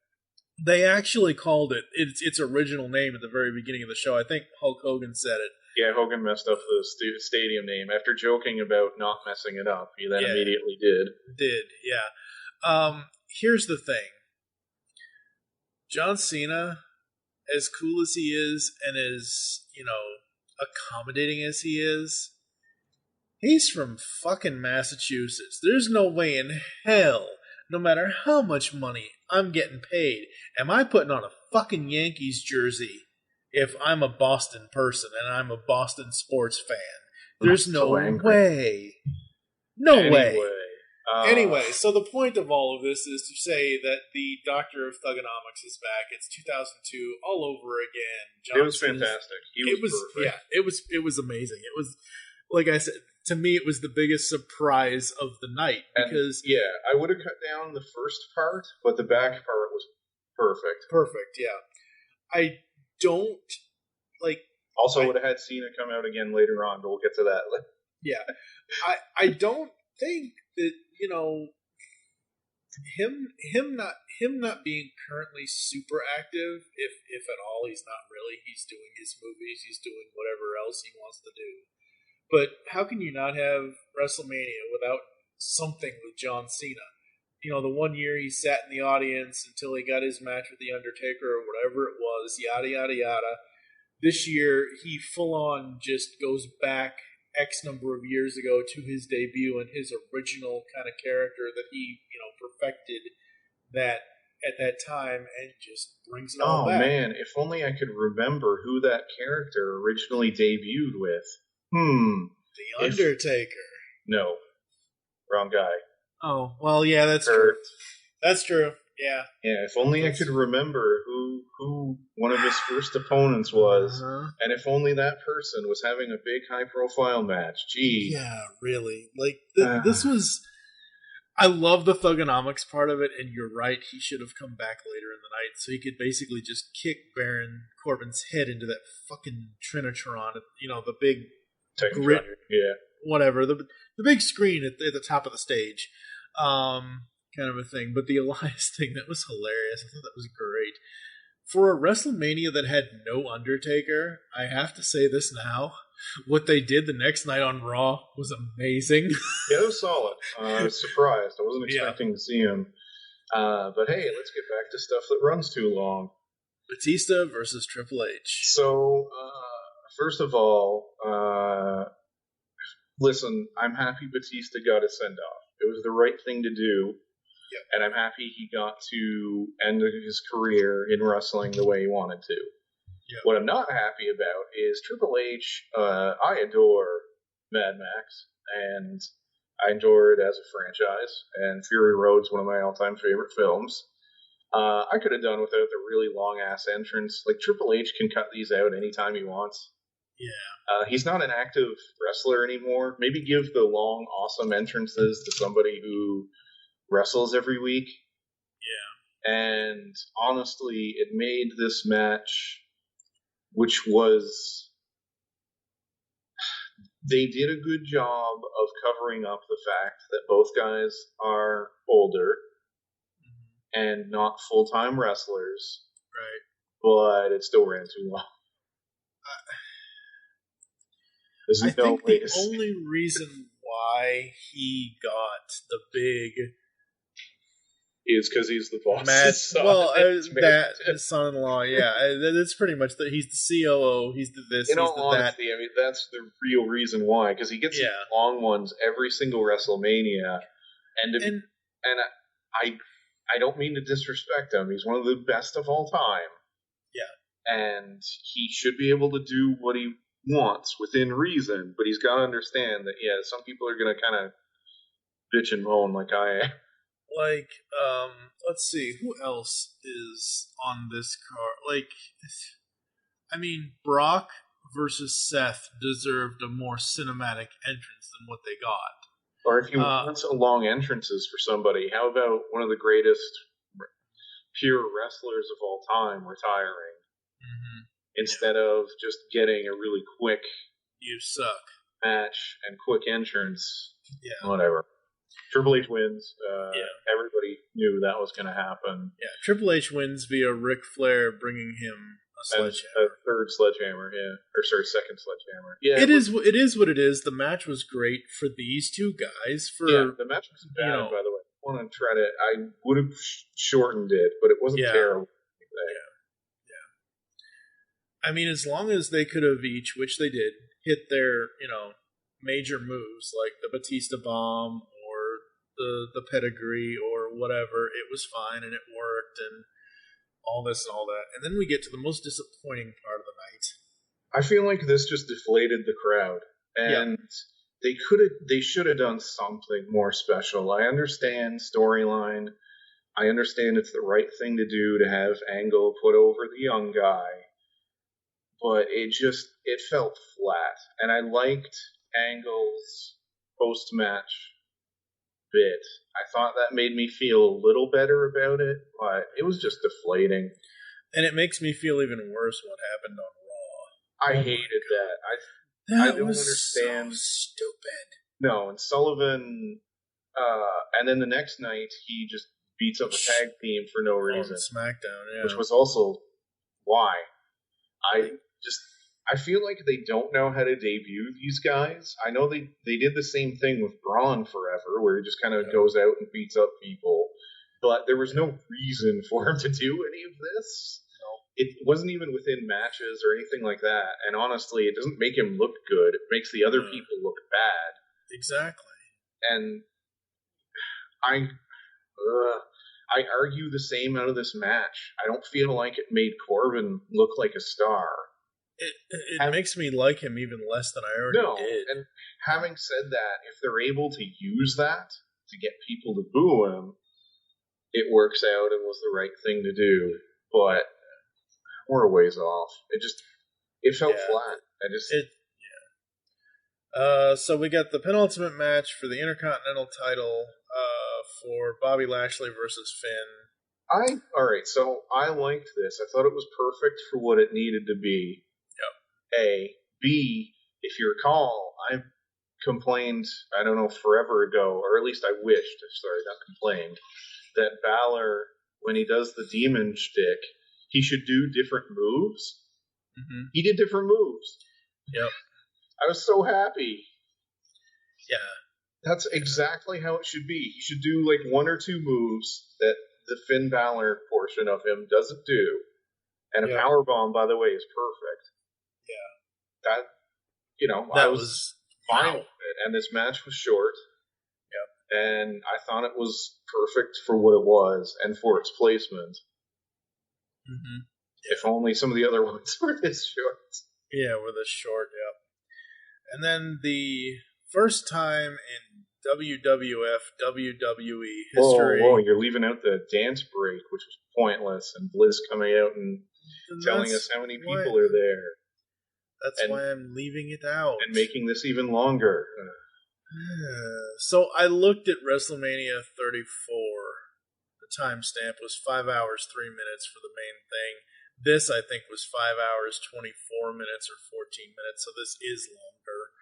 They actually called it its original name at the very beginning of the show. I think Hulk Hogan said it.
Yeah, Hogan messed up the stadium name. After joking about not messing it up, he then immediately did.
Yeah. Here's the thing. John Cena, as cool as he is and as, accommodating as he is, he's from fucking Massachusetts. There's no way in hell, no matter how much money I'm getting paid, am I putting on a fucking Yankees jersey if I'm a Boston person and I'm a Boston sports fan. There's no way. No way. Anyway, so the point of all of this is to say that the Doctor of Thugonomics is back. It's 2002, all over again.
It was fantastic. It was perfect.
Yeah, it was amazing. It was, like I said, to me, it was the biggest surprise of the night because
I would have cut down the first part, but the back part was perfect.
Perfect, yeah. I don't like.
Also, would have had Cena come out again later on, but we'll get to that.
Yeah, I don't think that him not being currently super active, if at all. He's not really. He's doing his movies. He's doing whatever else he wants to do. But how can you not have WrestleMania without something with John Cena? The one year he sat in the audience until he got his match with The Undertaker or whatever it was, yada, yada, yada. This year, he full-on just goes back X number of years ago to his debut and his original kind of character that he, perfected that at that time and just brings it all back.
Oh, man, if only I could remember who that character originally debuted with.
The Undertaker.
No. Wrong guy.
Oh, well, yeah, that's true. That's true, yeah.
Yeah, if only I could remember who one of his first opponents was, and if only that person was having a big high-profile match. Gee.
Yeah, really. Like, this was... I love the Thugonomics part of it, and you're right, he should have come back later in the night so he could basically just kick Baron Corbin's head into that fucking Trinitron, the big grid, whatever, the big screen at the top of the stage, kind of a thing. But the Elias thing, that was hilarious. I thought that was great. For a WrestleMania that had no Undertaker, I have to say this now, what they did the next night on Raw was amazing.
Yeah, it was solid. I was surprised. I wasn't expecting to see him. But hey, let's get back to stuff that runs too long.
Batista versus Triple H.
So, first of all, listen, I'm happy Batista got a send-off. It was the right thing to do.
Yep.
And I'm happy he got to end his career in wrestling the way he wanted to.
Yep.
What I'm not happy about is Triple H. I adore Mad Max, and I adore it as a franchise, and Fury Road's one of my all-time favorite films. I could have done without the really long-ass entrance. Like, Triple H can cut these out anytime he wants.
Yeah.
He's not an active wrestler anymore. Maybe give the long, awesome entrances to somebody who wrestles every week.
Yeah.
And honestly, it made this match, which was they did a good job of covering up the fact that both guys are older and not full-time wrestlers.
Right.
But it still ran too long.
I think the only reason why he got the big
is because he's the boss.
His son-in-law, yeah, that's pretty much that. He's the COO. He's the this.
In all honesty, I mean that's the real reason why. Because he gets these long ones every single WrestleMania, and I don't mean to disrespect him. He's one of the best of all time. Yeah, and he should be able to do what he wants within reason, but he's got to understand that some people are going to kind of bitch and moan like I am.
Like, let's see, who else is on this card? Like, I mean, Brock versus Seth deserved a more cinematic entrance than what they got.
Or if you want some long entrances for somebody, how about one of the greatest pure wrestlers of all time retiring? Instead of just getting a really quick
"you suck"
match and quick entrance.
Yeah.
Whatever. Triple H wins. Everybody knew that was going to happen.
Yeah, Triple H wins via Ric Flair bringing him a sledgehammer.
A third sledgehammer, second sledgehammer. Yeah,
it is what it is. The match was great for these two guys.
The match wasn't bad, by the way. I would have shortened it, but it wasn't terrible.
I mean, as long as they could have each, which they did, hit their, major moves, like the Batista Bomb or the Pedigree or whatever, it was fine and it worked and all this and all that. And then we get to the most disappointing part of the night.
I feel like this just deflated the crowd. And they should have done something more special. I understand storyline. I understand it's the right thing to do to have Angle put over the young guy. But it felt flat. And I liked Angle's post-match bit. I thought that made me feel a little better about it, but it was just deflating.
And it makes me feel even worse what happened on
Raw. I hated that. I don't understand.
So stupid.
No, and Sullivan, and then the next night he just beats up a tag team for no reason.
SmackDown,
which was also why. I feel like they don't know how to debut these guys. I know they did the same thing with Braun forever, where he just kind of goes out and beats up people. But there was no reason for him to do any of this. No. It wasn't even within matches or anything like that. And honestly, it doesn't make him look good. It makes the other people look bad.
Exactly.
And I argue the same out of this match. I don't feel like it made Corbin look like a star.
It makes me like him even less than I already did.
And having said that, if they're able to use that to get people to boo him, it works out and was the right thing to do. But we're a ways off. It felt flat.
So we got the penultimate match for the Intercontinental title for Bobby Lashley versus Finn.
Alright, so I liked this. I thought it was perfect for what it needed to be. A. B, if you recall, I complained, I don't know, forever ago, or at least I wished, not complained, that Balor, when he does the demon shtick, he should do different moves. Mm-hmm. He did different moves.
Yep.
I was so happy.
Yeah.
That's exactly how it should be. He should do like one or two moves that the Finn Balor portion of him doesn't do. And a powerbomb, by the way, is perfect.
Yeah.
I was fine with it. And this match was short. Yep. And I thought it was perfect for what it was and for its placement.
Mm-hmm.
If only some of the other ones were this short.
Yeah, were this short, yep. And then the first time in WWF, WWE history.
Whoa, you're leaving out the dance break, which was pointless, and Bliss coming out and telling us how many people are there.
That's why I'm leaving it out.
And making this even longer.
So I looked at WrestleMania 34. The timestamp was 5 hours, 3 minutes for the main thing. This, I think, was 5 hours, 24 minutes or 14 minutes, so this is longer.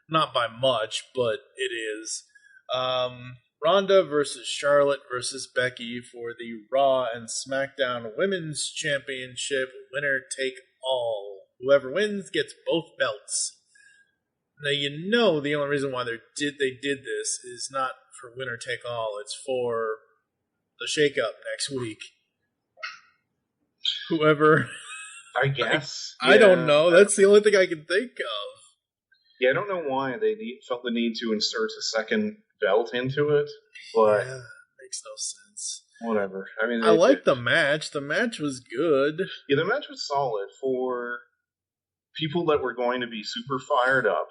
Not by much, but it is. Ronda versus Charlotte versus Becky for the Raw and SmackDown Women's Championship. Winner take all. Whoever wins gets both belts. Now, you know the only reason why they did this is not for winner take all. It's for the shakeup next week. Whoever...
I guess.
I don't know. That's the only thing I can think of.
Yeah, I don't know why they felt the need to insert a second belt into it, but...
Yeah, makes no sense.
Whatever. I mean,
I like the match. The match was good.
Yeah, the match was solid for people that were going to be super fired up,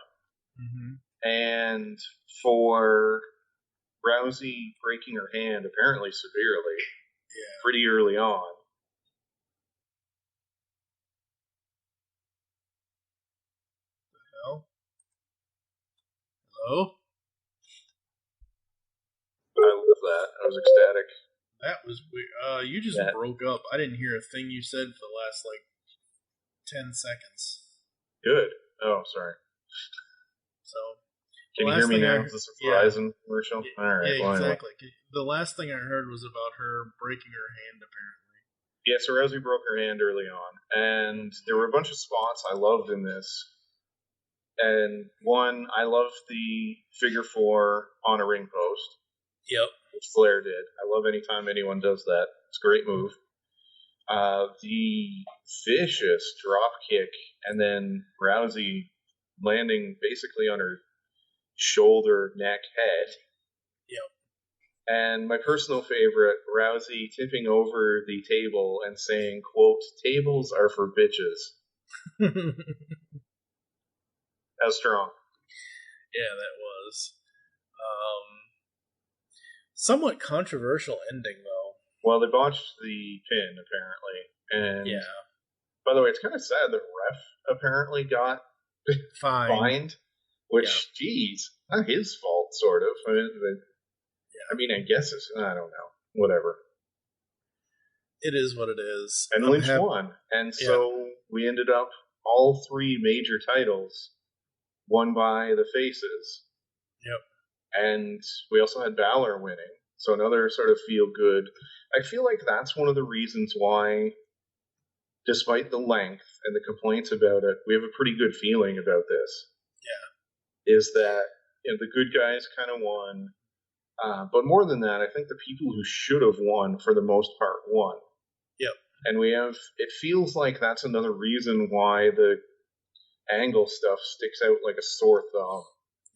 and for Rousey breaking her hand, apparently severely, pretty early on.
Hello?
I love that. I was ecstatic.
That was weird. You just broke up. I didn't hear a thing you said for the last, 10 seconds.
Good. Oh, sorry.
So...
Can you hear me now? Is this a Verizon commercial?
Yeah,
all right.
Yeah, exactly. The last thing I heard was about her breaking her hand, apparently.
Yeah, so Rousey broke her hand early on, and there were a bunch of spots I loved in this. And one, I love the figure 4 on a ring post.
Yep.
Which Flair did. I love anytime anyone does that. It's a great move. The vicious drop kick, and then Rousey landing basically on her shoulder, neck, head.
Yep.
And my personal favorite, Rousey tipping over the table and saying, quote, "Tables are for bitches." How strong.
Yeah, that was. Somewhat controversial ending, though.
Well, they botched the pin, apparently. And by the way, it's kind of sad that ref apparently got fined. Which, geez, not his fault, sort of. I mean, I guess it's, I don't know. Whatever.
It is what it is.
And Lynch won. And so we ended up all 3 major titles won by the faces.
Yep.
And we also had Balor winning. So another sort of feel good. I feel like that's one of the reasons why, despite the length and the complaints about it, we have a pretty good feeling about this. Yeah. Is that, the good guys kind of won. But more than that, I think the people who should have won, for the most part, won.
Yep.
And it feels like that's another reason why the Angle stuff sticks out like a sore thumb.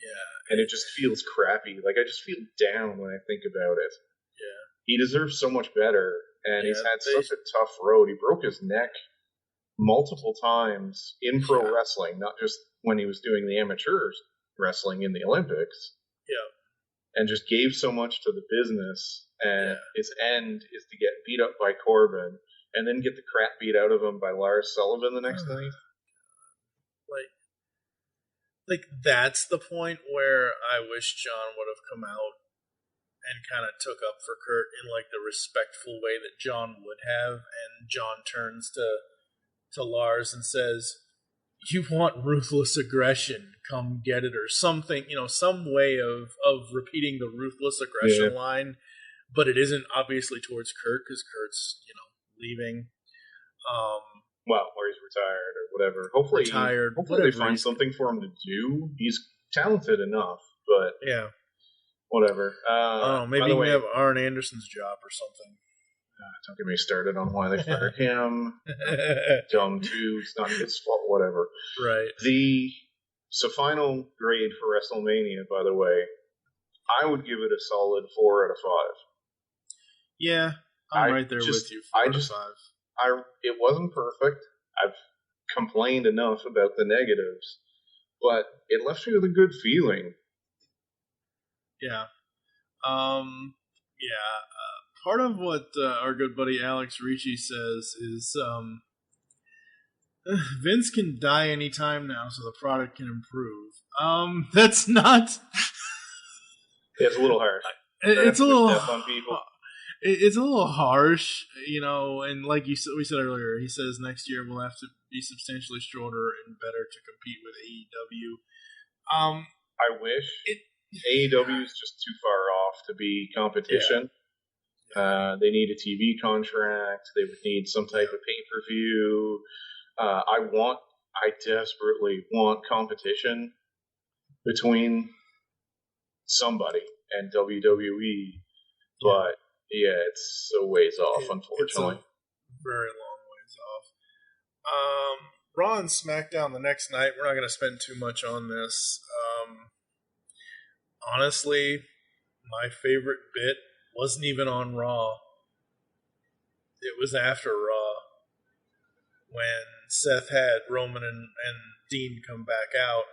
Yeah.
And it just feels crappy. I just feel down when I think about it.
Yeah.
He deserves so much better, and he's had such a tough road. He broke his neck multiple times in pro wrestling, not just when he was doing the amateurs wrestling in the Olympics.
Yeah.
And just gave so much to the business, and his end is to get beat up by Corbin, and then get the crap beat out of him by Lars Sullivan the next night.
Like, that's the point where I wish John would have come out and kind of took up for Kurt in, the respectful way that John would have, and John turns to Lars and says, "You want ruthless aggression, come get it," or something, some way of repeating the ruthless aggression line, but it isn't obviously towards Kurt, because Kurt's, leaving.
Or he's retired or whatever. Hopefully they find something for him to do. He's talented enough, but whatever.
I don't know, maybe he can have Arn Anderson's job or something.
Don't get me started on why they fired him. Dumb too. It's not his fault. Whatever.
Right.
So final grade for WrestleMania, by the way, I would give it a solid 4 out of 5.
Yeah, I'm right there with you. 4 out of 5.
It wasn't perfect. I've complained enough about the negatives, but it left me with a good feeling.
Yeah. Part of what our good buddy Alex Ricci says is Vince can die anytime now, so the product can improve. That's not...
It's a little harsh.
It's a little...
on people.
It's a little harsh, and like we said earlier, he says next year we'll have to be substantially stronger and better to compete with AEW.
I wish AEW is just too far off to be competition. Yeah. They need a TV contract. They would need some type of pay-per-view. I desperately want competition between somebody and WWE, but it's a ways off, unfortunately.
It's a very long ways off. Raw and SmackDown the next night. We're not going to spend too much on this. Honestly, my favorite bit wasn't even on Raw. It was after Raw when Seth had Roman and Dean come back out.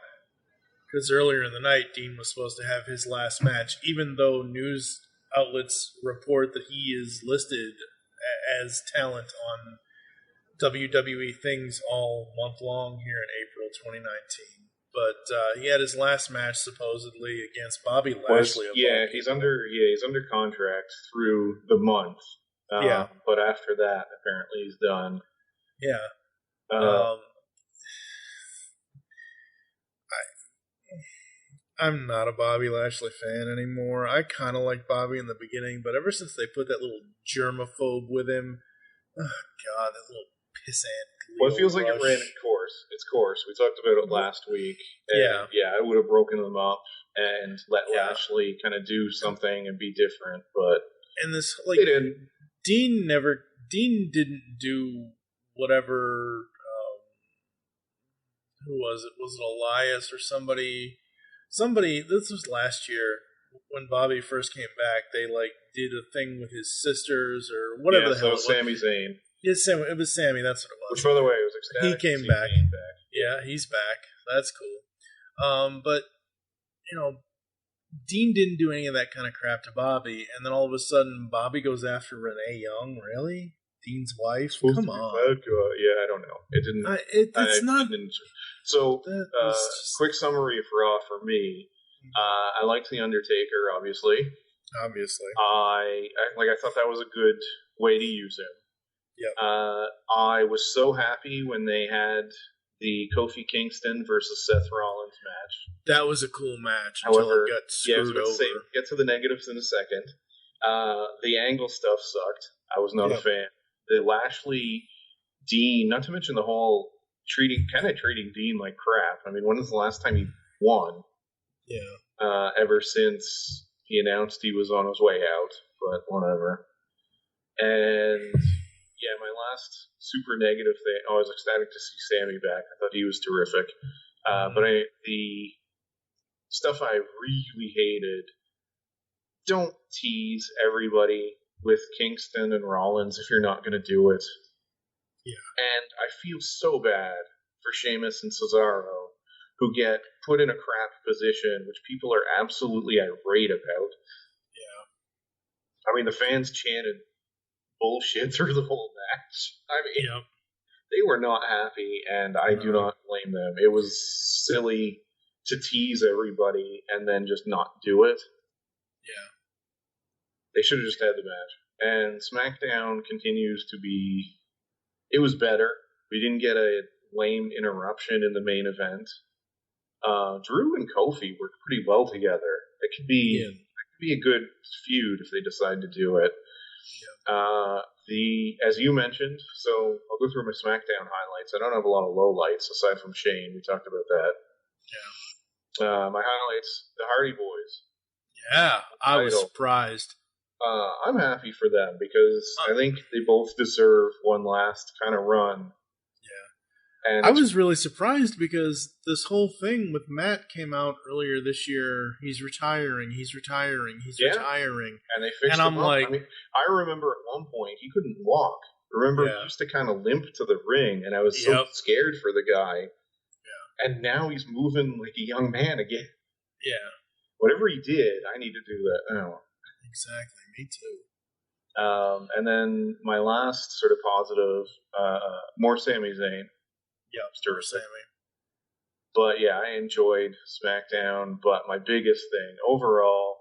Because earlier in the night, Dean was supposed to have his last match, even though news outlets report that he is listed as talent on WWE things all month long here in April 2019. But he had his last match supposedly against Bobby Lashley.
He's under contract through the month. But after that, apparently he's done.
Yeah. I'm not a Bobby Lashley fan anymore. I kind of liked Bobby in the beginning, but ever since they put that little germaphobe with him, oh God, that little pissant.
Well, it feels like it ran its course. We talked about it last week. And I would have broken them up and let Lashley kind of do something and be different, but
this Dean didn't do whatever. Who was it? Was it Elias or somebody? This was last year when Bobby first came back. They did a thing with his sisters or whatever the hell.
It was Sami Zayn.
It was Sammy. That's what it was.
Which, by the way, was ecstatic.
He came back. Yeah, he's back. That's cool. But Dean didn't do any of that kind of crap to Bobby, and then all of a sudden, Bobby goes after Renee Young. Really? Dean's wife? Come on.
Yeah, I don't know. It didn't.
It's not.
So, quick summary of Raw for me. I liked The Undertaker, obviously. I thought that was a good way to use him.
Yep.
I was so happy when they had the Kofi Kingston versus Seth Rollins match.
That was a cool match.
However,
it got screwed over.
Get to the negatives in a second. The angle stuff sucked. I was not a fan. The Lashley Dean, not to mention the whole treating Dean like crap. I mean, when was the last time he won?
Yeah.
Ever since he announced he was on his way out, but whatever. And my last super negative thing. I was ecstatic to see Sammy back. I thought he was terrific. But the stuff I really hated. Don't tease everybody with Kingston and Rollins if you're not going to do it.
Yeah.
And I feel so bad for Sheamus and Cesaro, who get put in a crap position, which people are absolutely irate about.
Yeah.
I mean, the fans chanted bullshit through the whole match. I mean, they were not happy, and I do not blame them. It was silly to tease everybody and then just not do it.
Yeah.
They should have just had the match. And SmackDown continues to be... It was better. We didn't get a lame interruption in the main event. Drew and Kofi worked pretty well together. It could be a good feud if they decide to do it. Yeah. As you mentioned, so I'll go through my SmackDown highlights. I don't have a lot of lowlights aside from Shane. We talked about that.
Yeah.
My highlights: the Hardy Boys.
Yeah, I was surprised.
I'm happy for them because I think they both deserve one last kind of run.
Yeah. And I was really surprised because this whole thing with Matt came out earlier this year. He's retiring.
And they fixed him up. I mean, I remember at one point he couldn't walk. Remember, he used to kind of limp to the ring, and I was so scared for the guy. Yeah. And now he's moving like a young man again.
Yeah.
Whatever he did, I need to do that now.
Exactly, me too.
And then my last sort of positive, more Sami Zayn.
Yeah, stir Sammy.
But yeah, I enjoyed SmackDown. But my biggest thing overall,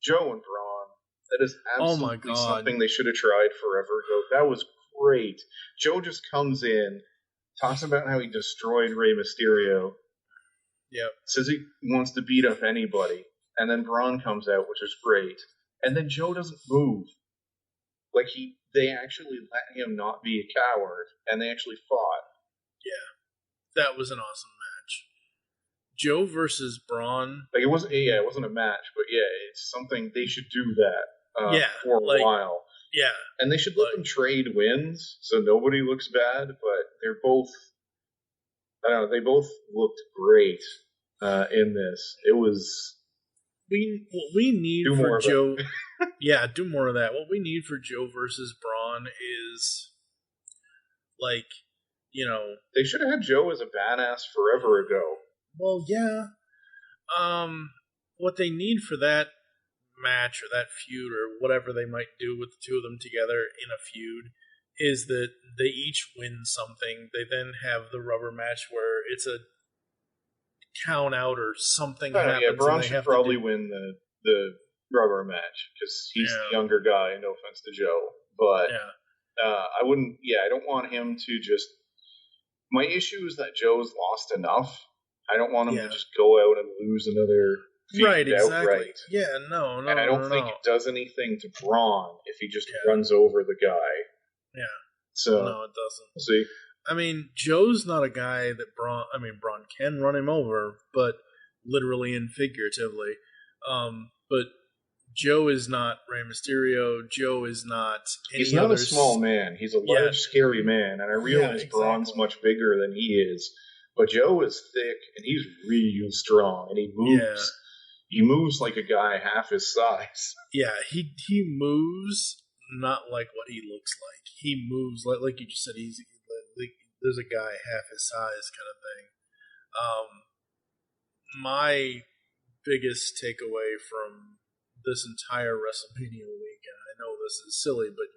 Joe and Braun. That is absolutely something they should have tried forever ago. That was great. Joe just comes in, talks about how he destroyed Rey Mysterio.
Yep.
Says he wants to beat up anybody. And then Braun comes out, which is great. And then Joe doesn't move. Like, they actually let him not be a coward, and they actually fought.
Yeah. That was an awesome match. Joe versus Braun.
Like, it wasn't a match, but yeah, it's something they should do that for a while.
Yeah.
And they should let them trade wins, so nobody looks bad, but they're both, I don't know, they both looked great in this. It was...
What we need for Joe... yeah, do more of that. What we need for Joe versus Braun is, like, you know...
They should have had Joe as a badass forever ago.
Well, yeah. What they need for that match or that feud or whatever they might do with the two of them together in a feud is that they each win something. They then have the rubber match where it's a count out or something happens.
Yeah, Braun should probably win the rubber match because he's the younger guy. No offense to Joe, but I don't want him to just. My issue is that Joe's lost enough. I don't want him to just go out and lose another feud
exactly.
outright.
Yeah, no.
And I don't think it does anything to Braun if he just runs over the guy.
Yeah.
So
no, it doesn't.
We'll see.
I mean, Joe's not a guy that Braun can run him over, but literally and figuratively. But Joe is not Rey Mysterio. Joe is not any
He's not a small man. He's a large, scary man. And I realize Braun's much bigger than he is. But Joe is thick, and he's real strong, and he moves. Yeah. He moves like a guy half his size.
Yeah, he moves not like what he looks like. He moves like you just said. He's like, there's a guy half his size kind of thing. My biggest takeaway from this entire WrestleMania week, and I know this is silly, but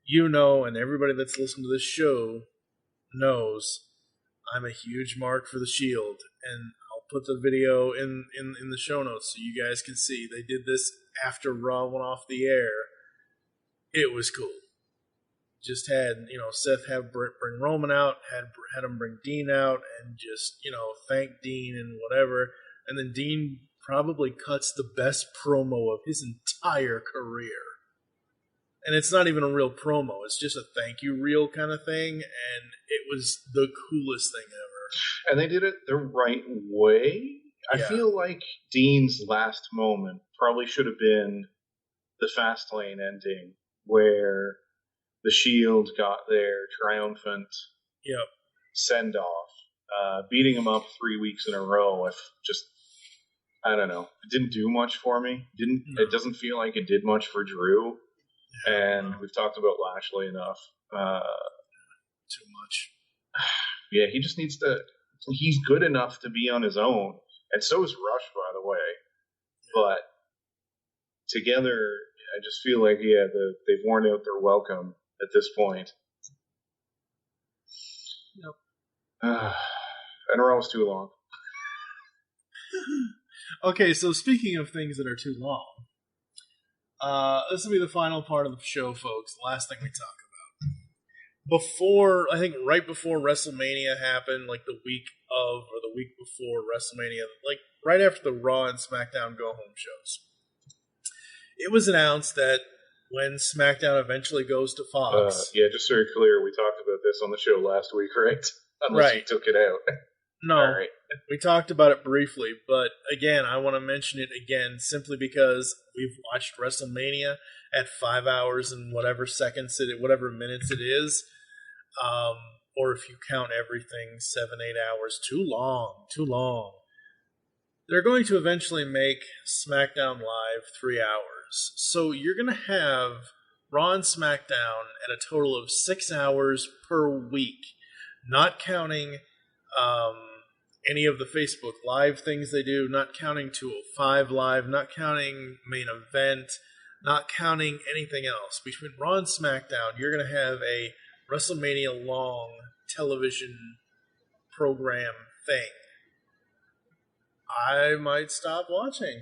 you know, and everybody that's listened to this show knows, I'm a huge mark for the Shield, and I'll put the video in the show notes so you guys can see. They did this after Raw went off the air. It was cool. Just had, Seth have bring Roman out, had him bring Dean out, and just, thank Dean and whatever. And then Dean probably cuts the best promo of his entire career. And it's not even a real promo. It's just a thank you reel kind of thing. And it was the coolest thing ever.
And they did it the right way. I feel like Dean's last moment probably should have been the Fastlane ending where the Shield got their triumphant send-off, beating him up 3 weeks in a row. I don't know. It didn't do much for me. It doesn't feel like it did much for Drew. And we've talked about Lashley enough.
Too much.
Yeah, he just needs to... He's good enough to be on his own. And so is Rush, by the way. But together, I just feel like, they've worn out their welcome at this point.
Yep.
And Raw was too long.
Okay, so speaking of things that are too long, this will be the final part of the show, folks. The last thing we talk about. Right before WrestleMania happened, like the week before WrestleMania, like right after the Raw and SmackDown go-home shows, it was announced that when SmackDown eventually goes to Fox...
just so you're clear, we talked about this on the show last week, right? Unless you took it out.
No, right. We talked about it briefly, but again, I want to mention it again simply because we've watched WrestleMania at 5 hours and whatever minutes it is, or if you count everything, 7-8 hours, too long. They're going to eventually make SmackDown Live 3 hours, so you're going to have Raw and SmackDown at a total of 6 hours per week, not counting any of the Facebook Live things they do, not counting 205 Live, not counting Main Event, not counting anything else. Between Raw and SmackDown, you're going to have a WrestleMania-long television program thing. I might stop watching.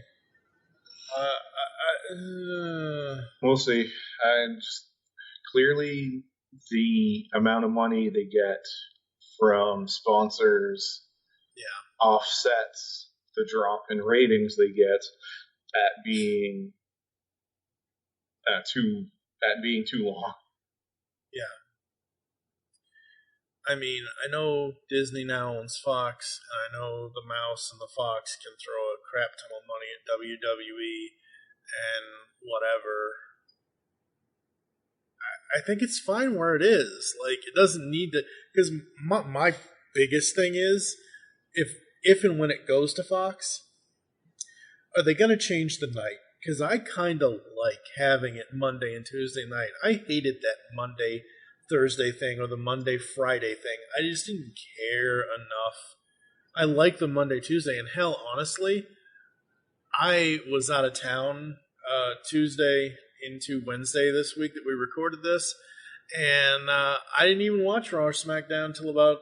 We'll see. And just clearly the amount of money they get from sponsors offsets the drop in ratings they get at being too long.
Yeah. I mean, I know Disney now owns Fox, and I know the Mouse and the Fox can throw a crap ton of money at WWE and whatever. I think it's fine where it is. Like, it doesn't need to, because my biggest thing is, if and when it goes to Fox, are they going to change the night? Because I kind of like having it Monday and Tuesday night. I hated that Monday, Thursday thing or the Monday, Friday thing. I just didn't care enough. I like the Monday, Tuesday. And hell, honestly, I was out of town Tuesday into Wednesday this week that we recorded this. And I didn't even watch Raw or SmackDown until about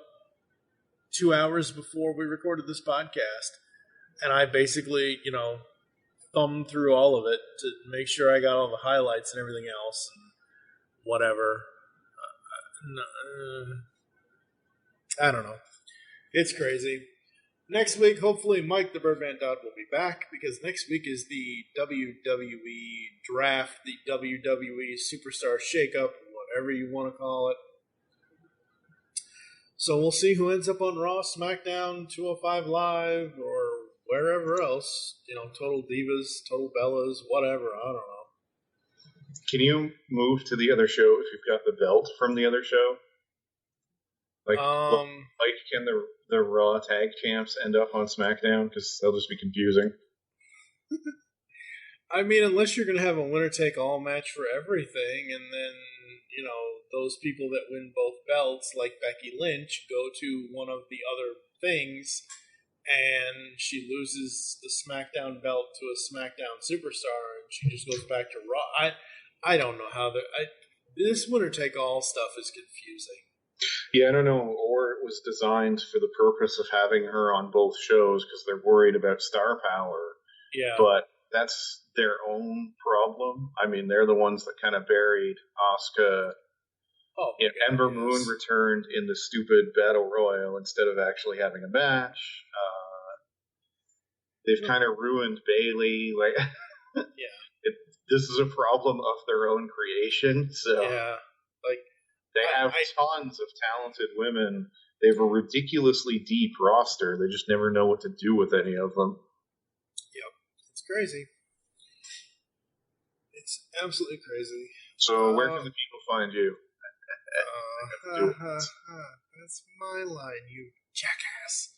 2 hours before we recorded this podcast. And I basically, thumbed through all of it to make sure I got all the highlights and everything else. And whatever. I don't know. It's crazy. Next week, hopefully Mike the Birdman Dodd will be back, because next week is the WWE Draft, the WWE Superstar Shakeup, whatever you want to call it. So we'll see who ends up on Raw, SmackDown, 205 Live, or wherever else. Total Divas, Total Bellas, whatever. I don't know.
Can you move to the other show if you've got the belt from the other show? Like can the Raw tag champs end up on SmackDown? Because they'll just be confusing.
I mean, unless you're going to have a winner-take-all match for everything, and then, those people that win both belts, like Becky Lynch, go to one of the other things, and she loses the SmackDown belt to a SmackDown superstar, and she just goes back to Raw. I don't know how this winner-take-all stuff is confusing.
Yeah, I don't know, or it was designed for the purpose of having her on both shows because they're worried about star power.
Yeah.
But that's their own problem. I mean, they're the ones that kind of buried Asuka.
Oh,
Ember Moon returned in the stupid Battle Royal instead of actually having a match. They've kind of ruined Bayley. This is a problem of their own creation. So
yeah,
they have tons of talented women. They have a ridiculously deep roster. They just never know what to do with any of them.
Yep, it's crazy. It's absolutely crazy.
So where can the people find you?
That's my line, you jackass.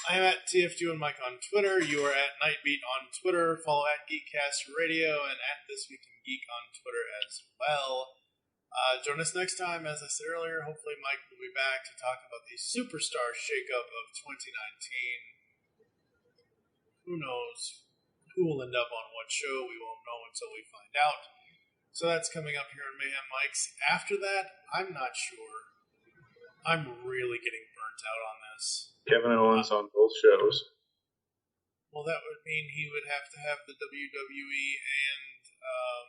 I am at TFG and Mike on Twitter. You are at Nightbeat on Twitter. Follow at Geekcast Radio and at This Week in Geek on Twitter as well. Join us next time. As I said earlier, hopefully Mike will be back to talk about the Superstar Shakeup of 2019. Who knows who will end up on what show? We won't know until we find out. So that's coming up here on Mayhem Mics. After that, I'm not sure. I'm really getting burnt out on this.
Kevin Owens on both shows.
Well, that would mean he would have to have the WWE and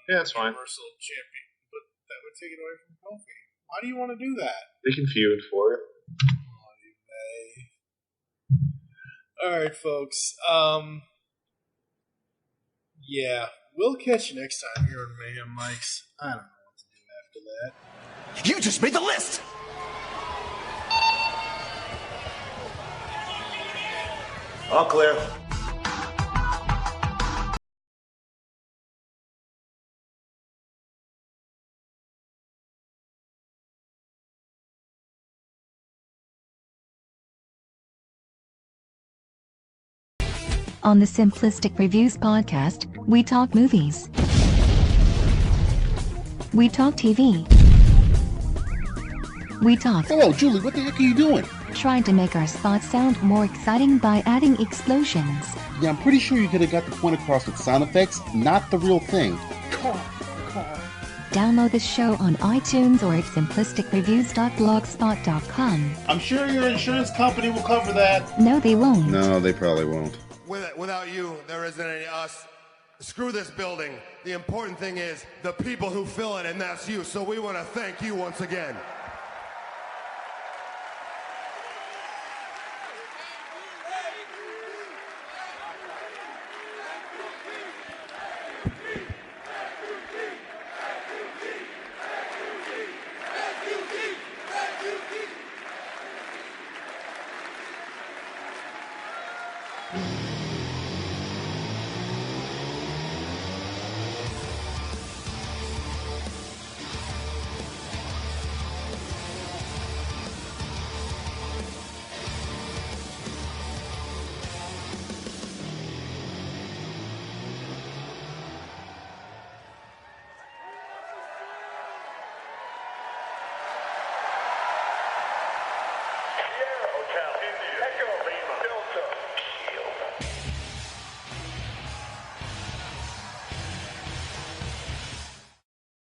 that's fine.
Universal Champion, but that would take it away from Kofi. Why do you want to do that?
They can feud for it.
All right, folks. Yeah, we'll catch you next time here on Mayhem Mics. I don't know what to do after that.
You just made the list! All clear.
On the Simplistic Reviews podcast, we talk movies. We talk TV. We talk.
Hello, Julie, what the heck are you doing?
Trying to make our spots sound more exciting by adding explosions.
Yeah, I'm pretty sure you could have got the point across with sound effects, not the real thing.
Download this show on iTunes or at simplisticreviews.blogspot.com.
I'm sure your insurance company will cover that.
No, they won't.
No, they probably won't.
Without you, there isn't any us. Screw this building. The important thing is the people who fill it, and that's you. So we want to thank you once again.
Bye.